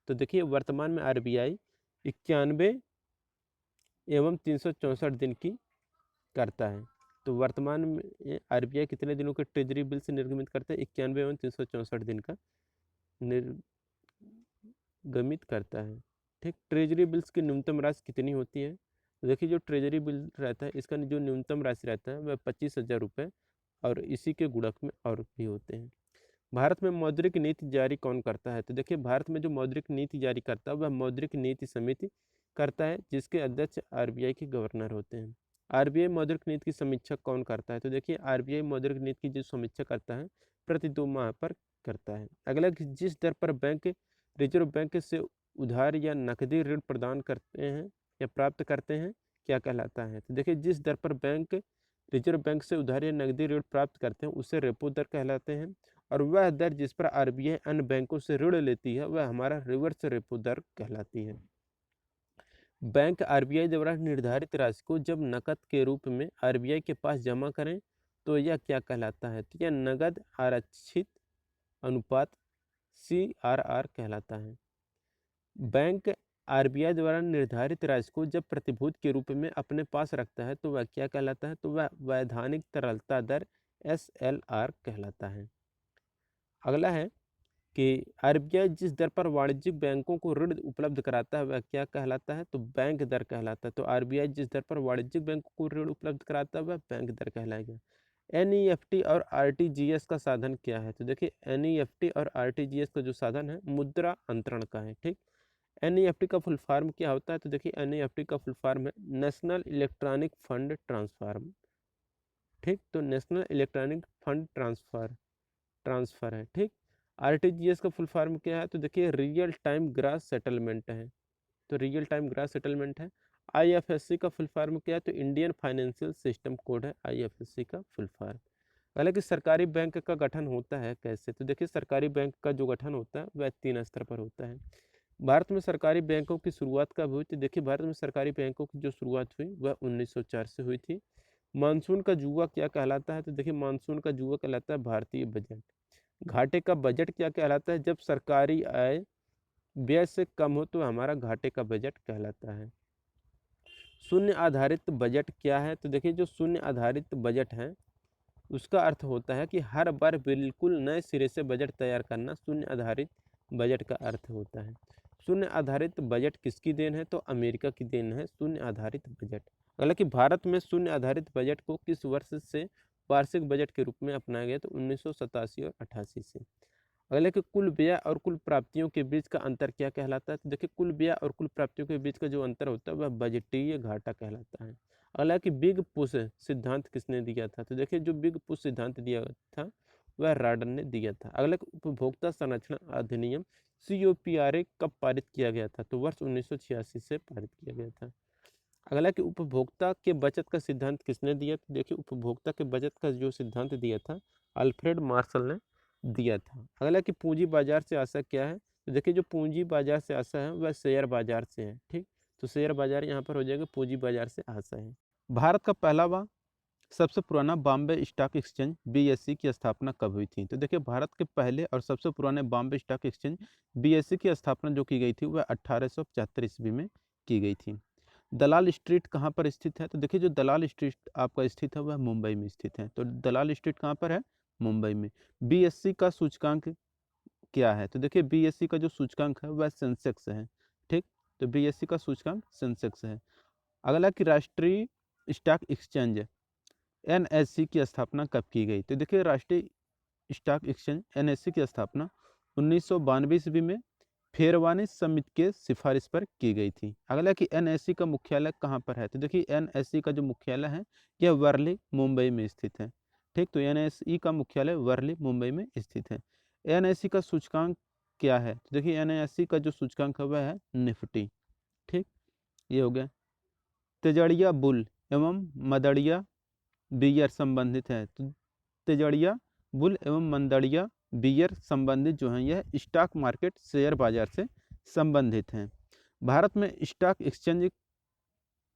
तो देखिए वर्तमान में आरबीआई 91 एवं 364 दिन की करता है। तो वर्तमान में आरबीआई कितने दिनों के ट्रेजरी बिल से निर्गमित करता है? 91 एवं 364 दिन का निर्गमित करता है। ठीक, ट्रेजरी बिल्स की न्यूनतम राशि कितनी होती है? तो देखिए जो ट्रेजरी बिल रहता है इसका जो न्यूनतम राशि रहता है वह 25,000 रुपये, और इसी के गुणक में और भी होते हैं। भारत में मौद्रिक नीति जारी कौन करता है? तो देखिए भारत में जो मौद्रिक नीति जारी करता है वह मौद्रिक नीति समिति करता है, जिसके अध्यक्ष आरबीआई के गवर्नर होते हैं। आरबीआई मौद्रिक नीति की समीक्षा कौन करता है? तो देखिए आरबीआई मौद्रिक नीति की जो समीक्षा करता है प्रति 2 माह पर करता है। अगला जिस दर पर बैंक रिजर्व बैंक से उधार या नकदी ऋण प्रदान करते हैं या प्राप्त करते हैं क्या कहलाता है? तो देखिए जिस दर पर बैंक रिजर्व बैंक से उधार या नकदी ऋण प्राप्त करते हैं उसे रेपो दर कहलाते हैं, और वह दर जिस पर आरबीआई अन्य बैंकों से ऋण लेती है वह हमारा रिवर्स रेपो दर कहलाती है। बैंक आरबीआई द्वारा निर्धारित राशि को जब नकद के रूप में आरबीआई के पास जमा करें तो यह क्या कहलाता है? तो यह नगद आरक्षित अनुपात CRR कहलाता है। बैंक आरबीआई द्वारा निर्धारित राशि को जब प्रतिभूति के रूप में अपने पास रखता है तो वह क्या कहलाता है? तो वह वैधानिक तरलता दर SLR कहलाता है। अगला है कि आरबीआई जिस दर पर वाणिज्यिक बैंकों को ऋण उपलब्ध कराता है वह क्या कहलाता है? तो बैंक दर कहलाता है। तो आरबीआई जिस दर पर वाणिज्यिक बैंकों को ऋण उपलब्ध कराता है वह बैंक दर कहलाएगा। एनईएफटी और आरटीजीएस का साधन क्या है? तो देखिए एनईएफटी और आरटीजीएस का जो साधन है मुद्रा अंतरण का है। ठीक, एनईएफटी का फुल फॉर्म क्या होता है? तो देखिए एनईएफटी का फुल फॉर्म है नेशनल इलेक्ट्रॉनिक फंड ट्रांसफर। ठीक, तो नेशनल इलेक्ट्रॉनिक फंड ट्रांसफर है। ठीक, आरटीजीएस का फुल फॉर्म क्या है? तो देखिए रियल टाइम ग्रास सेटलमेंट है। तो रियल टाइम ग्रास सेटलमेंट है। आईएफएससी का फुल फॉर्म क्या है? तो इंडियन फाइनेंशियल सिस्टम कोड है आईएफएससी का फुल फॉर्म। हालांकि सरकारी बैंक का गठन होता है कैसे? तो देखिए सरकारी बैंक का जो गठन होता है वह 3 स्तर पर होता है। भारत में सरकारी बैंकों की शुरुआत कब हुई थी? देखिए भारत में सरकारी बैंकों की जो शुरुआत हुई वह 1904 से हुई थी। मानसून का जुआ क्या कहलाता है? तो देखिए मानसून का जुआ कहलाता है भारतीय बजट। घाटे का बजट क्या कहलाता है? जब सरकारी आय व्यय से कम हो तो हमारा घाटे का बजट कहलाता है। शून्य आधारित बजट क्या है? तो देखिए जो शून्य आधारित बजट है उसका अर्थ होता है कि हर बार बिल्कुल नए सिरे से बजट तैयार करना शून्य आधारित बजट का अर्थ होता है। शून्य आधारित बजट किसकी देन है? तो अमेरिका की देन है शून्य आधारित बजट। हालांकि भारत में शून्य आधारित बजट को किस वर्ष से वार्षिक बजट के रूप में अपनाया गया? तो 1987 और 88 से। अगले कि कुल व्यय और कुल प्राप्तियों के बीच का अंतर क्या कहलाता है? तो देखिए कुल व्यय और कुल प्राप्तियों के बीच का जो अंतर होता है वह बजटीय घाटा कहलाता है। अगला कि बिग पुश सिद्धांत किसने दिया था? तो देखिए जो बिग पुश सिद्धांत दिया था वह राडन ने दिया था। अगला कि उपभोक्ता संरक्षण अधिनियम COPRA कब पारित किया गया था? तो वर्ष 1986 से पारित किया गया था। अगला कि उपभोक्ता के बचत का सिद्धांत किसने दिया? तो देखिए उपभोक्ता के बचत का जो सिद्धांत दिया था अल्फ्रेड मार्शल ने दिया था। अगला कि पूंजी बाजार से आशा क्या है? तो देखिए जो पूंजी बाजार से आशा है वह शेयर बाजार से है। ठीक, तो शेयर बाजार यहाँ पर हो जाएगा, पूंजी बाजार से आशा है। भारत का पहला व सबसे पुराना बॉम्बे स्टॉक एक्सचेंज BSE की स्थापना कब हुई थी? तो देखिए भारत के पहले और सबसे पुराने बॉम्बे स्टॉक एक्सचेंज BSE की स्थापना जो की गई थी वह 1875 ईस्वी में की गई थी। दलाल स्ट्रीट कहाँ पर स्थित है? तो देखिए जो दलाल स्ट्रीट आपका स्थित है वह मुंबई में स्थित है। तो दलाल स्ट्रीट कहाँ पर है? मुंबई में। BSE का सूचकांक क्या है? तो देखिए BSE का जो सूचकांक है वह सेंसेक्स है। ठीक, तो BSE का सूचकांक सेंसेक्स है। अगला कि राष्ट्रीय स्टॉक एक्सचेंज NSE की स्थापना कब की गई? तो देखिए राष्ट्रीय स्टॉक एक्सचेंज NSE की स्थापना 1992 ईस्वी में फेरवानी समिति के सिफारिश पर की गई थी। अगला कि NSE का मुख्यालय कहाँ पर है? तो देखिए NSE का जो मुख्यालय है यह वर्ली मुंबई में स्थित है। ठीक, तो NSE का मुख्यालय वर्ली मुंबई में स्थित है। NSE का सूचकांक क्या है? तो देखिए NSE का जो सूचकांक है वह है निफ्टी। ठीक, ये हो गया। तेजड़िया बुल एवं मदड़िया बियर संबंधित है। तो तेजड़िया बुल एवं मंदड़िया बियर संबंधित जो हैं यह स्टॉक मार्केट शेयर बाजार से संबंधित हैं। भारत में स्टॉक एक्सचेंज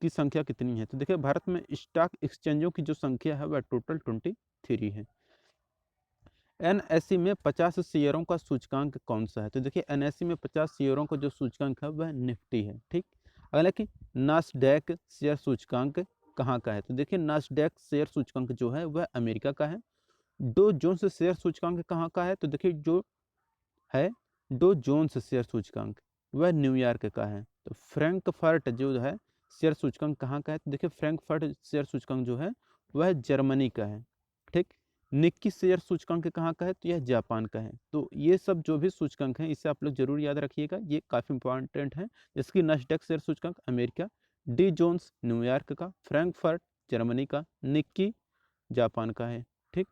की संख्या कितनी है? तो देखिए भारत में स्टॉक एक्सचेंजों की जो संख्या है वह टोटल 23 है। NSE में 50 शेयरों का सूचकांक कौन सा है? तो देखिए NSE में 50 शेयरों का जो सूचकांक है वह निफ्टी है। ठीक, अगला कि नास्डैक शेयर सूचकांक कहाँ का है? तो देखिए नास्डैक शेयर सूचकांक जो है वह अमेरिका का है। डो जोन्स शेयर सूचकांक कहाँ का है? तो देखिए जो है डो जोन्स शेयर सूचकांक वह न्यूयॉर्क का है। तो फ्रैंकफर्ट जो है शेयर सूचकांक कहाँ का है? तो देखिए फ्रैंकफर्ट शेयर सूचकांक जो है वह जर्मनी का है। ठीक, निक्की शेयर सूचकांक कहाँ का है? तो यह जापान का है। तो ये सब जो भी सूचकांक हैं इसे आप लोग जरूर याद रखिएगा, ये काफ़ी इंपॉर्टेंट है। जिसकी नस्डैक शेयर सूचकांक अमेरिका, डी जोन्स न्यूयॉर्क का, फ्रैंकफर्ट जर्मनी का, निक्की जापान का है। ठीक,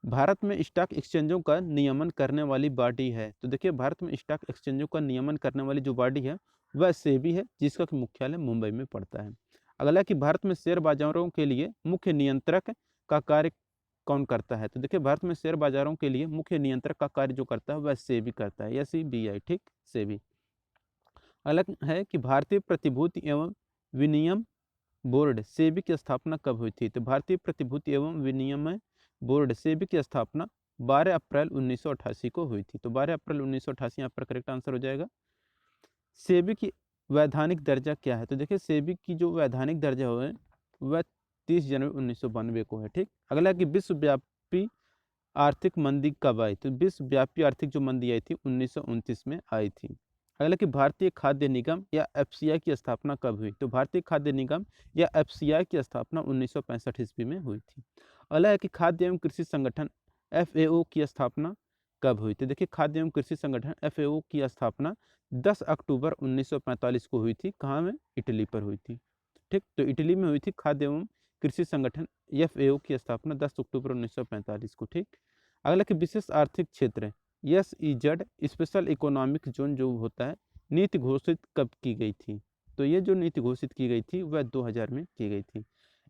भारत में स्टॉक एक्सचेंजों का नियमन करने वाली बॉडी है। तो देखिए भारत में स्टॉक एक्सचेंजों का नियमन करने वाली जो बॉडी है वह सेबी है, जिसका कि मुख्यालय मुंबई में पड़ता है। अगला कि भारत में शेयर बाजारों के लिए मुख्य नियंत्रक का कार्य कौन करता है? तो देखिए भारत में शेयर बाजारों के लिए मुख्य नियंत्रक का कार्य जो करता है वह सेबी करता है, SEBI। ठीक, सेबी। अलग है कि भारतीय प्रतिभूति एवं विनियम बोर्ड सेबी की स्थापना कब हुई थी? तो भारतीय प्रतिभूति एवं विनियम बोर्ड सेबी की स्थापना 12 अप्रैल 1988 को हुई थी। तो 12 अप्रैल 1988 यहाँ पर करेक्ट आंसर हो जाएगा। सेबी की वैधानिक दर्जा क्या है? तो देखिए सेबी की जो वैधानिक दर्जा है वह 30 जनवरी 1992 को है, ठीक। अगला है कि विश्वव्यापी आर्थिक मंदी कब आई? तो विश्वव्यापी आर्थिक जो मंदी आई थी 1929 में आई थी। अगला कि भारतीय खाद्य निगम या एफसीआई की स्थापना कब हुई? तो भारतीय खाद्य निगम या एफसीआई की स्थापना 1965 ईस्वी में हुई थी। अगला है कि खाद्य एवं कृषि संगठन एफएओ की स्थापना कब हुई? तो देखिए खाद्य एवं कृषि संगठन एफएओ की स्थापना 10 अक्टूबर 1945 को हुई थी। कहाँ में? इटली पर हुई थी, ठीक। तो इटली में हुई थी खाद्य एवं कृषि संगठन एफएओ की स्थापना 10 अक्टूबर 1945 को, ठीक। अगला कि विशेष आर्थिक क्षेत्र एसईजेड स्पेशल इकोनॉमिक जोन जो होता है नीति घोषित कब की गई थी? तो ये जो नीति घोषित की गई थी वह 2000 में की गई थी।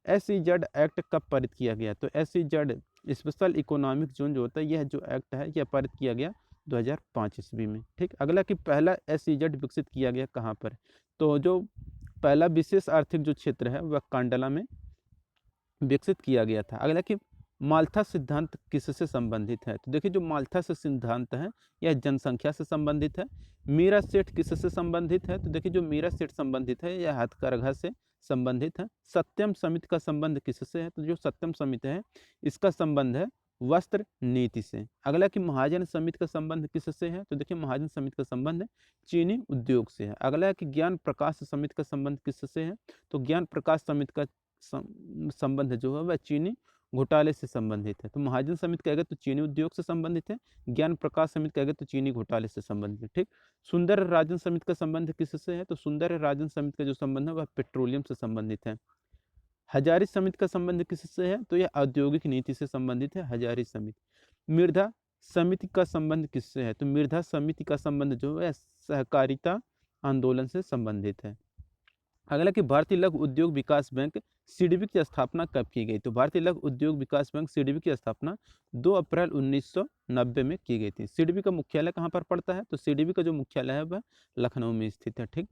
एसईजेड एक्ट कब पारित किया गया? तो एसईजेड स्पेशल इकोनॉमिक जोन जो होता है यह जो एक्ट है यह पारित किया गया 2005 ईस्वी में, ठीक। अगला कि पहला एसईजेड विकसित किया गया कहाँ पर? तो जो पहला विशेष आर्थिक जो क्षेत्र है वह कांडला में विकसित किया गया था। अगला कि माल्था सिद्धांत किससे संबंधित है? तो देखिए जो माल्था से सिद्धांत है यह जनसंख्या से संबंधित है। मीरा सेठ किससे संबंधित है? तो देखिए जो मीरा सेठ संबंधित है यह हथकरघा से संबंधित है। सत्यम समिति का संबंध किससे है? तो जो सत्यम समिति है इसका संबंध है वस्त्र नीति से। अगला कि महाजन समिति का संबंध किससे है? तो देखिए महाजन समिति का संबंध है चीनी उद्योग से है। अगला है कि ज्ञान प्रकाश समिति का संबंध किससे है? तो ज्ञान प्रकाश समिति का संबंध जो है वह चीनी घोटाले से संबंधित है। तो महाजन समिति कहेगा तो चीनी उद्योग से संबंधित है, ज्ञान प्रकाश समिति कहेगा तो चीनी घोटाले से संबंधित है, ठीक। सुंदर राजन समिति का संबंध किससे है? तो सुंदर राजन समिति का जो संबंध है वह पेट्रोलियम से संबंधित है। हजारी समिति का संबंध किससे है? तो यह औद्योगिक नीति से संबंधित है हजारी समिति। मिर्धा समिति का संबंध किससे है? तो मिर्धा समिति का संबंध जो है सहकारिता आंदोलन से संबंधित है। अगला कि भारतीय लघु उद्योग विकास बैंक सीडीबी की स्थापना कब की गई? तो भारतीय लघु उद्योग विकास बैंक सीडीबी की स्थापना 2 अप्रैल 1990 में की गई थी। सीडीबी का मुख्यालय कहाँ पर पड़ता है? तो सीडीबी का जो मुख्यालय है वह लखनऊ में स्थित है, ठीक।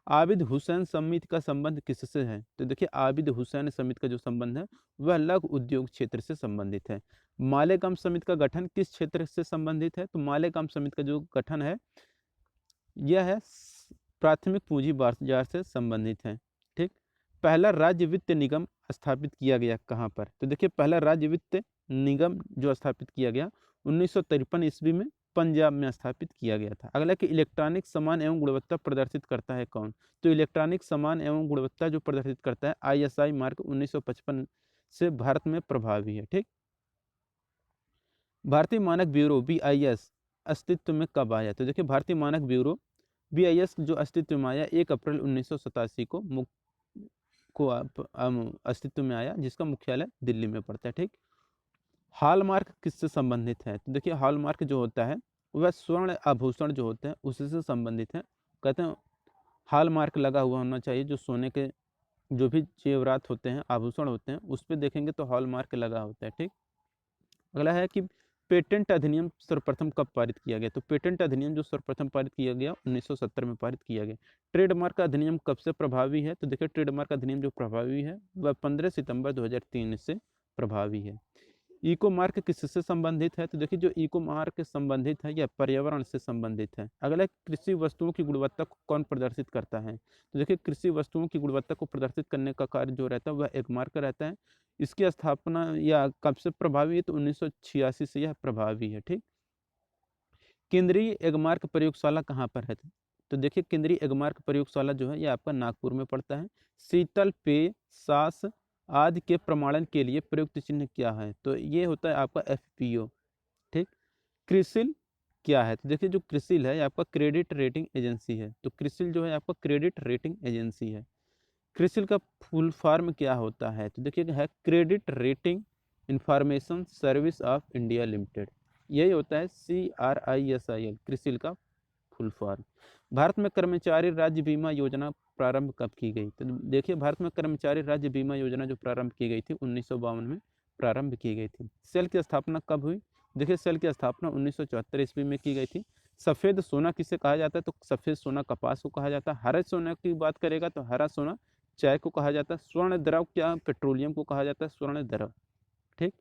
आबिद हुसैन समिति का संबंध किससे है? तो देखिए आबिद हुसैन समिति का जो संबंध है वह लघु उद्योग क्षेत्र से संबंधित है। मालेगांव समिति का गठन किस क्षेत्र से संबंधित है? तो मालेगांव समिति का जो गठन है यह है प्राथमिक पूंजी बाजार से संबंधित है, ठीक। पहला राज्य वित्त निगम स्थापित किया गया कहाँ पर? तो देखिए पहला राज्य वित्त निगम जो स्थापित किया गया 1953 ईस्वी में पंजाब में स्थापित किया गया था। अगला कि इलेक्ट्रॉनिक सामान एवं गुणवत्ता प्रदर्शित करता है कौन? तो इलेक्ट्रॉनिक सामान एवं गुणवत्ता जो प्रदर्शित करता है आईएसआई मार्क 1955 से भारत में प्रभावी है, ठीक। भारतीय मानक ब्यूरो बीआईएस अस्तित्व में कब आया? तो देखिए भारतीय मानक ब्यूरो बीआईएस जो अस्तित्व में आया 1 अप्रैल 1987 को अस्तित्व में आया, जिसका मुख्यालय दिल्ली में पड़ता है, ठीक। हॉलमार्क किससे संबंधित है? तो देखिए हॉलमार्क जो होता है वह स्वर्ण आभूषण जो होते हैं उसी से संबंधित है। कहते हैं हॉलमार्क लगा हुआ होना चाहिए, जो सोने के जो भी जेवरात होते हैं आभूषण होते हैं उस पर देखेंगे तो हॉलमार्क लगा होता है, ठीक। अगला है कि पेटेंट अधिनियम सर्वप्रथम कब पारित किया गया? तो पेटेंट अधिनियम जो सर्वप्रथम पारित किया गया 1970 में पारित किया गया। ट्रेडमार्क अधिनियम कब से प्रभावी है? तो देखिए ट्रेडमार्क अधिनियम जो प्रभावी है वह 15 सितंबर 2003 से प्रभावी है। इको मार्क किससे संबंधित है? तो देखिए जो इको मार्क संबंधित है यह पर्यावरण से संबंधित है। अगला कृषि वस्तुओं की गुणवत्ता को कौन प्रदर्शित करता है? तो देखिए कृषि वस्तुओं की गुणवत्ता को प्रदर्शित करने का कार्य जो रहता है वह एक मार्क रहता है। इसकी स्थापना या कब से प्रभावी है? तो 1986 से यह प्रभावी है, ठीक। केंद्रीय एगमार्क प्रयोगशाला कहाँ पर है? तो देखिए केंद्रीय एगमार्क प्रयोगशाला जो है ये आपका नागपुर में पड़ता है। शीतल पेय सास आदि के प्रमाणन के लिए प्रयुक्त चिन्ह क्या है? तो ये होता है आपका एफपीओ, ठीक। क्रिसिल क्या है? तो देखिए जो क्रिसिल है आपका क्रेडिट रेटिंग एजेंसी है। तो क्रिसिल जो है आपका क्रेडिट रेटिंग एजेंसी है। क्रिसिल का फुल फॉर्म क्या होता है? तो देखिए है credit rating information service of India limited, यही होता है CRISIL क्रिसिल का फुल फॉर्म। भारत में कर्मचारी राज्य बीमा योजना प्रारंभ कब की गई? तो देखिए भारत में कर्मचारी राज्य बीमा योजना जो प्रारंभ की गई थी 1952 में प्रारंभ की गई थी। सेल की स्थापना कब हुई? देखिए सेल की स्थापना 1974 ईस्वी में की गई थी। सफ़ेद सोना किसे कहा जाता है? तो सफ़ेद सोना कपास को कहा जाता है। हरे सोना की बात करेगा तो हरा सोना चाय को कहा जाता है। स्वर्ण द्रव क्या? पेट्रोलियम को कहा जाता है स्वर्ण द्रव, ठीक।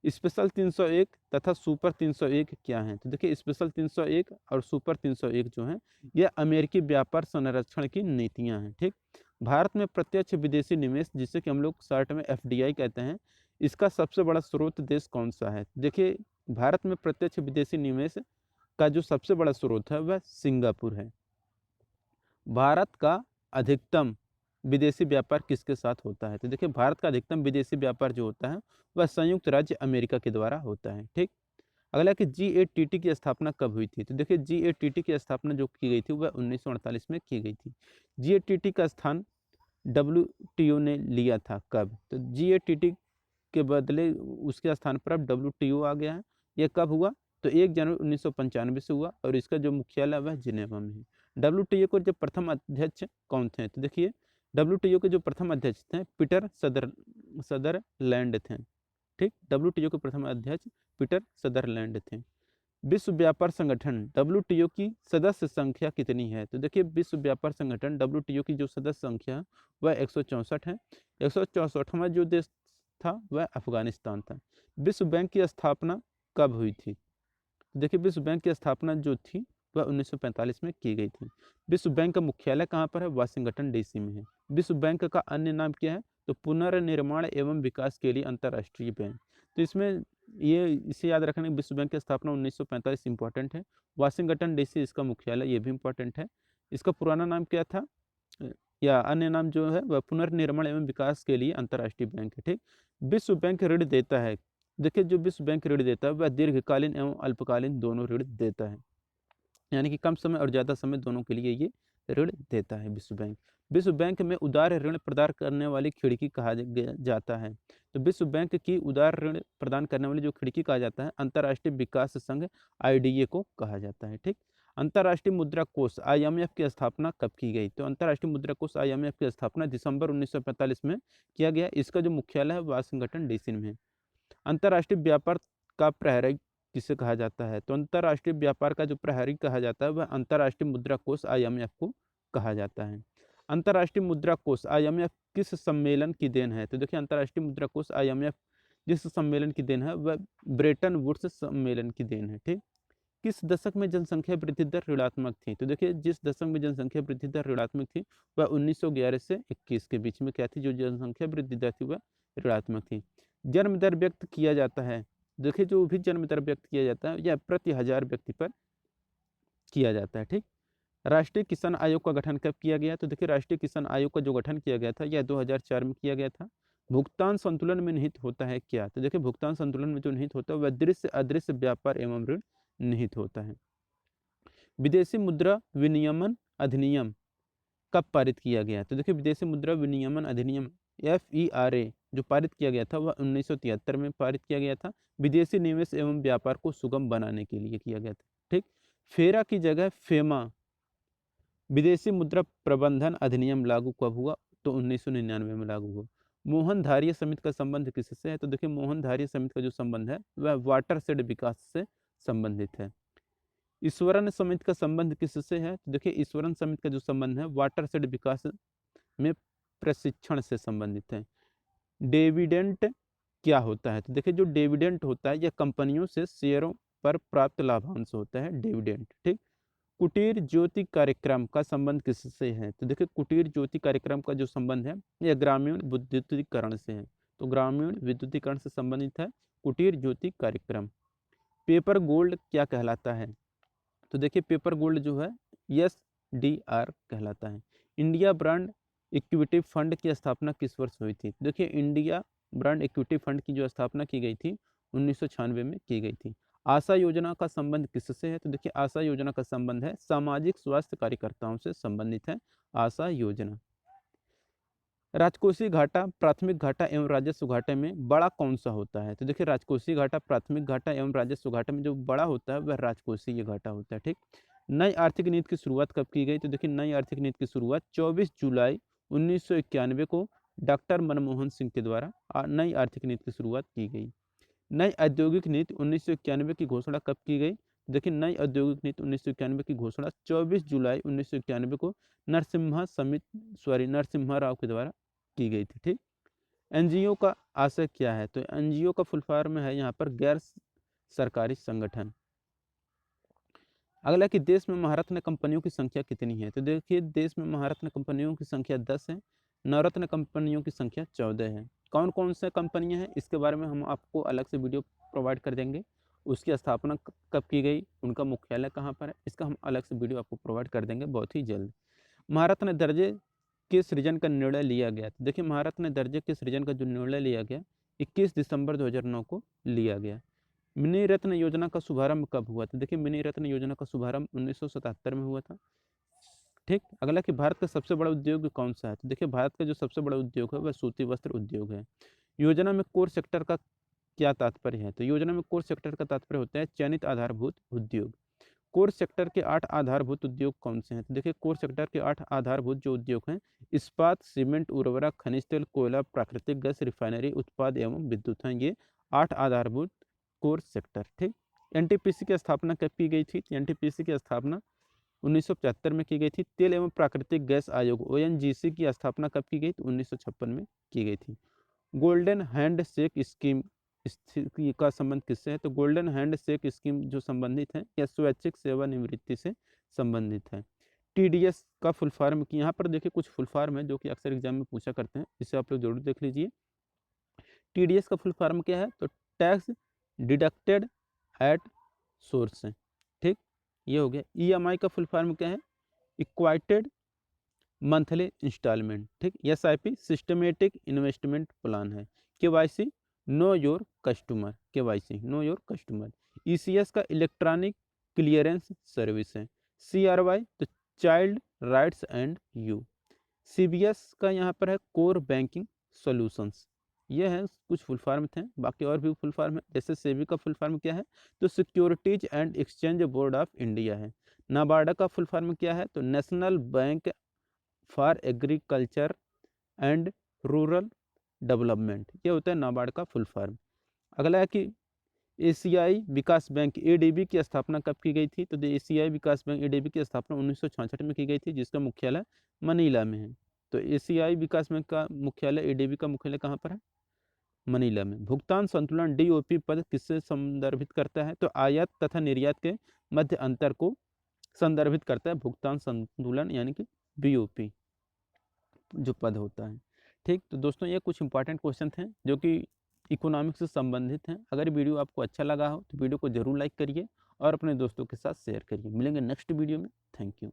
स्पेशल 301 तथा सुपर 301 क्या हैं? तो देखिए स्पेशल 301 और सुपर 301 जो हैं ये अमेरिकी व्यापार संरक्षण की नीतियां हैं। ठीक, भारत में प्रत्यक्ष विदेशी निवेश जिसे कि हम लोग शॉर्ट में एफडीआई कहते हैं, इसका सबसे बड़ा स्रोत देश कौन सा है? देखिए भारत में प्रत्यक्ष विदेशी निवेश का जो सबसे बड़ा स्रोत है वह सिंगापुर है। भारत का अधिकतम विदेशी व्यापार किसके साथ होता है? तो देखिए भारत का अधिकतम विदेशी व्यापार जो होता है वह संयुक्त राज्य अमेरिका के द्वारा होता है। ठीक, अगला कि जीएटीटी की स्थापना कब हुई थी? तो देखिए जीएटीटी की स्थापना जो की गई थी वह 1948 में की गई थी। जीएटीटी का स्थान डब्ल्यूटीओ ने लिया था कब? तो जीएटीटी के बदले उसके स्थान पर अब डब्ल्यूटीओ आ गया है। यह कब हुआ? तो 1 जनवरी 1995 से हुआ और इसका जो मुख्यालय वह जिनेवा में है। डब्ल्यूटीओ को जो प्रथम अध्यक्ष कौन थे? तो देखिए डब्ल्यूटीओ के जो प्रथम अध्यक्ष थे पीटर सदरलैंड थे। ठीक, डब्ल्यूटीओ के प्रथम अध्यक्ष पीटर सदरलैंड थे। विश्व व्यापार संगठन डब्ल्यूटीओ की सदस्य संख्या कितनी है? तो देखिए विश्व व्यापार संगठन डब्ल्यूटीओ की जो सदस्य संख्या है वह 164 है। 164वां जो देश था वह अफगानिस्तान था। विश्व बैंक की स्थापना कब हुई थी? देखिए विश्व बैंक की स्थापना जो थी वह 1945 में की गई थी। विश्व बैंक का मुख्यालय कहाँ पर है? वाशिंगटन डीसी में है। विश्व बैंक का अन्य नाम क्या है? तो पुनर्निर्माण एवं विकास के लिए अंतर्राष्ट्रीय बैंक। तो इसमें ये इसे याद रखने, विश्व बैंक की स्थापना 1945 इंपॉर्टेंट है। वाशिंगटन डीसी इसका मुख्यालय, ये भी इंपॉर्टेंट है। इसका पुराना नाम क्या था या अन्य नाम जो है वह पुनर्निर्माण एवं विकास के लिए अंतर्राष्ट्रीय बैंक है। ठीक, विश्व बैंक ऋण देता है। देखिए जो विश्व बैंक ऋण देता है वह दीर्घकालीन एवं अल्पकालीन दोनों ऋण देता है, यानी कि कम समय और ज़्यादा समय दोनों के लिए ये ऋण देता है विश्व बैंक। विश्व बैंक में उदार ऋण प्रदान करने वाली खिड़की कहा जाता है। तो विश्व बैंक की उदार ऋण प्रदान करने वाली जो खिड़की कहा जाता है अंतर्राष्ट्रीय विकास संघ आईडीए को कहा जाता है। ठीक, अंतर्राष्ट्रीय मुद्रा कोष आईएमएफ की स्थापना कब की गई? तो अंतर्राष्ट्रीय मुद्रा कोष आईएमएफ की स्थापना दिसंबर 1945 में किया गया। इसका जो मुख्यालय है वाशिंगटन डीसी में है। अंतर्राष्ट्रीय व्यापार का प्रहरी किसे कहा जाता है? तो अंतर्राष्ट्रीय व्यापार का जो प्रहरी कहा जाता है वह अंतर्राष्ट्रीय मुद्रा कोष आईएमएफ को कहा जाता है। अंतर्राष्ट्रीय मुद्रा कोष आईएमएफ किस सम्मेलन की देन है? तो देखिए अंतर्राष्ट्रीय मुद्रा कोष आईएमएफ जिस सम्मेलन की देन है वह ब्रेटन वुड्स सम्मेलन की देन है। ठीक, किस दशक में जनसंख्या वृद्धि दर ऋणात्मक थी? तो देखिए जिस दशक में जनसंख्या वृद्धि दर ऋणात्मक थी वह 1911 से 21 के बीच में क्या थी? जो जनसंख्या वृद्धि दर थी वह ऋणात्मक थी। जन्म दर व्यक्त किया जाता है, देखिए जो भी जन्म दर व्यक्त किया जाता है यह प्रति हजार व्यक्ति पर किया जाता है। ठीक, राष्ट्रीय किसान आयोग का गठन कब किया गया? तो देखिए राष्ट्रीय किसान आयोग का जो गठन किया गया था यह 2004 में किया गया था। भुगतान संतुलन में निहित होता है क्या? तो देखिए भुगतान संतुलन में जो निहित होता है वह दृश्य अदृश्य व्यापार एवं ऋण निहित होता है। विदेशी मुद्रा विनियमन अधिनियम कब पारित किया गया? तो देखिए विदेशी मुद्रा विनियमन अधिनियम FERA जो पारित किया गया था वह 1973 में पारित किया गया था। विदेशी निवेश एवं व्यापार को सुगम बनाने के लिए किया गया था। ठीक, फेरा की जगह फेमा विदेशी मुद्रा प्रबंधन अधिनियम लागू कब हुआ? तो 1999 में लागू हुआ। मोहन धारिया समिति का संबंध किससे है? तो देखिए मोहन धारिया समिति का जो संबंध है वह वाटरशेड विकास से संबंधित है। ईश्वरन समिति का संबंध किससे है? तो देखिए ईश्वरन समिति का जो संबंध है वाटरशेड विकास में प्रशिक्षण से संबंधित है। डिविडेंट क्या होता है? तो देखिए जो डिविडेंट होता है यह कंपनियों से शेयरों पर प्राप्त लाभांश होता है डिविडेंट। ठीक, कुटीर ज्योति कार्यक्रम का संबंध किससे है? तो देखिए कुटीर ज्योति कार्यक्रम का जो संबंध है यह ग्रामीण विद्युतीकरण से है। तो ग्रामीण विद्युतीकरण से संबंधित है कुटीर ज्योति कार्यक्रम। पेपर गोल्ड क्या कहलाता है? तो देखिए पेपर गोल्ड जो है SDR कहलाता है। इंडिया ब्रांड इक्विटी फंड की स्थापना किस वर्ष हुई थी? देखिए इंडिया ब्रांड इक्विटी फंड की जो स्थापना की गई थी 1996 में की गई थी। आशा योजना का संबंध किससे है? तो देखिए आशा योजना का संबंध है सामाजिक स्वास्थ्य कार्यकर्ताओं से संबंधित है आशा योजना। राजकोषीय घाटा प्राथमिक घाटा एवं राजस्व घाटे में बड़ा कौन सा होता है? तो देखिए राजकोषीय घाटा प्राथमिक घाटा एवं राजस्व घाटे में जो बड़ा होता है वह राजकोषीय घाटा होता है। ठीक, नई आर्थिक नीति की शुरुआत कब की गई? तो देखिए नई आर्थिक नीति की शुरुआत 24 जुलाई 1991 को डॉक्टर मनमोहन सिंह के द्वारा नई आर्थिक नीति की शुरुआत की गई। नई औद्योगिक नीति 1991 की घोषणा कब की गई? देखिए नई औद्योगिक नीति 1991 की घोषणा 24 जुलाई 1991 को नरसिम्हा राव के द्वारा की गई थी। ठीक, एनजीओ का आशय क्या है? तो एनजीओ का फुल फॉर्म है यहाँ पर गैर सरकारी संगठन। अगला कि देश में महारत्न कंपनियों की संख्या कितनी है? तो देखिए देश में महारत्न कंपनियों की संख्या 10 है, नवरत्न कंपनियों की संख्या 14 है। कौन कौन से कंपनियां हैं इसके बारे में हम आपको अलग से वीडियो प्रोवाइड कर देंगे। उसकी स्थापना कब की गई, उनका मुख्यालय कहाँ पर है, इसका हम अलग से वीडियो आपको प्रोवाइड कर देंगे बहुत ही जल्द। महारत्न दर्जे के सृजन का निर्णय लिया गया, तो देखिए महारत्न दर्जे के सृजन का जो निर्णय लिया गया 21 दिसंबर 2009 को लिया गया। मिनी रत्न योजना का शुभारंभ कब हुआ? तो देखिए मिनी रत्न योजना का शुभारंभ 1977 में हुआ था। ठीक, अगला कि भारत का सबसे बड़ा उद्योग कौन सा है? तो देखिए भारत का जो सबसे बड़ा उद्योग है वह सूती वस्त्र उद्योग है। योजना में कोर सेक्टर का क्या तात्पर्य है? तो योजना में कोर सेक्टर का तात्पर्य होता है चयनित आधारभूत उद्योग। कोर सेक्टर के 8 आधारभूत उद्योग कौन से हैं? तो देखिए कोर सेक्टर के 8 आधारभूत जो उद्योग हैं, इस्पात, सीमेंट, उर्वरक, खनिज तेल, कोयला, प्राकृतिक गैस, रिफाइनरी उत्पाद एवं विद्युत हैं। ये 8 आधारभूत कोर सेक्टर। ठीक, एनटीपीसी की स्थापना कब की गई थी? एनटीपीसी की स्थापना 1975 में की गई थी। तेल एवं प्राकृतिक गैस आयोग ओएनजीसी की स्थापना कब की गई? तो 1956 में की गई थी। गोल्डन हैंड शेक स्कीम का संबंध किससे है? तो गोल्डन हैंड शेक स्कीम जो संबंधित है या स्वैच्छिक सेवानिवृत्ति से संबंधित है। टीडीएस का फुल फॉर्म की यहाँ पर देखिए कुछ फुल फॉर्म है जो कि अक्सर एग्जाम में पूछा करते हैं, इसे आप लोग जरूर देख लीजिए। टीडीएस का फुल फॉर्म क्या है? तो टैक्स डिडक्टेड एट सोर्स है। ठीक, ये हो गया। ईएमआई का फुल फॉर्म क्या है? इक्वाइटेड मंथली इंस्टॉलमेंट। ठीक, एसआईपी सिस्टमेटिक इन्वेस्टमेंट प्लान है। KYC know your customer, KYC know your customer. ECS का इलेक्ट्रॉनिक क्लियरेंस सर्विस है। सीआरवाई तो child rights and you. CBS का यहाँ पर है कोर बैंकिंग सॉल्यूशंस। ये है कुछ फुल फॉर्म थे, बाकी और भी फुल फॉर्म है। जैसे सेबी का फुल फॉर्म क्या है? तो securities and exchange board of India है। नाबार्डा का फुल फॉर्म क्या है? तो national bank for agriculture and rural development, ये होता है नाबार्ड का फुल फॉर्म। अगला है कि एशियाई विकास बैंक एडीबी की स्थापना कब की गई थी? तो एशियाई विकास बैंक एडीबी की स्थापना 1966 में की गई थी, जिसका मुख्यालय मनीला में है। तो एशियाई विकास बैंक का मुख्यालय एडीबी का मुख्यालय कहाँ पर है? मनीला में। भुगतान संतुलन डीओपी पद किससे संदर्भित करता है? तो आयात तथा निर्यात के मध्य अंतर को संदर्भित करता है भुगतान संतुलन, यानी कि बीओपी जो पद होता है। ठीक, तो दोस्तों ये कुछ इंपॉर्टेंट क्वेश्चन थे जो कि इकोनॉमिक्स से संबंधित हैं। अगर वीडियो आपको अच्छा लगा हो तो वीडियो को जरूर लाइक करिए और अपने दोस्तों के साथ शेयर करिए। मिलेंगे नेक्स्ट वीडियो में। Thank you.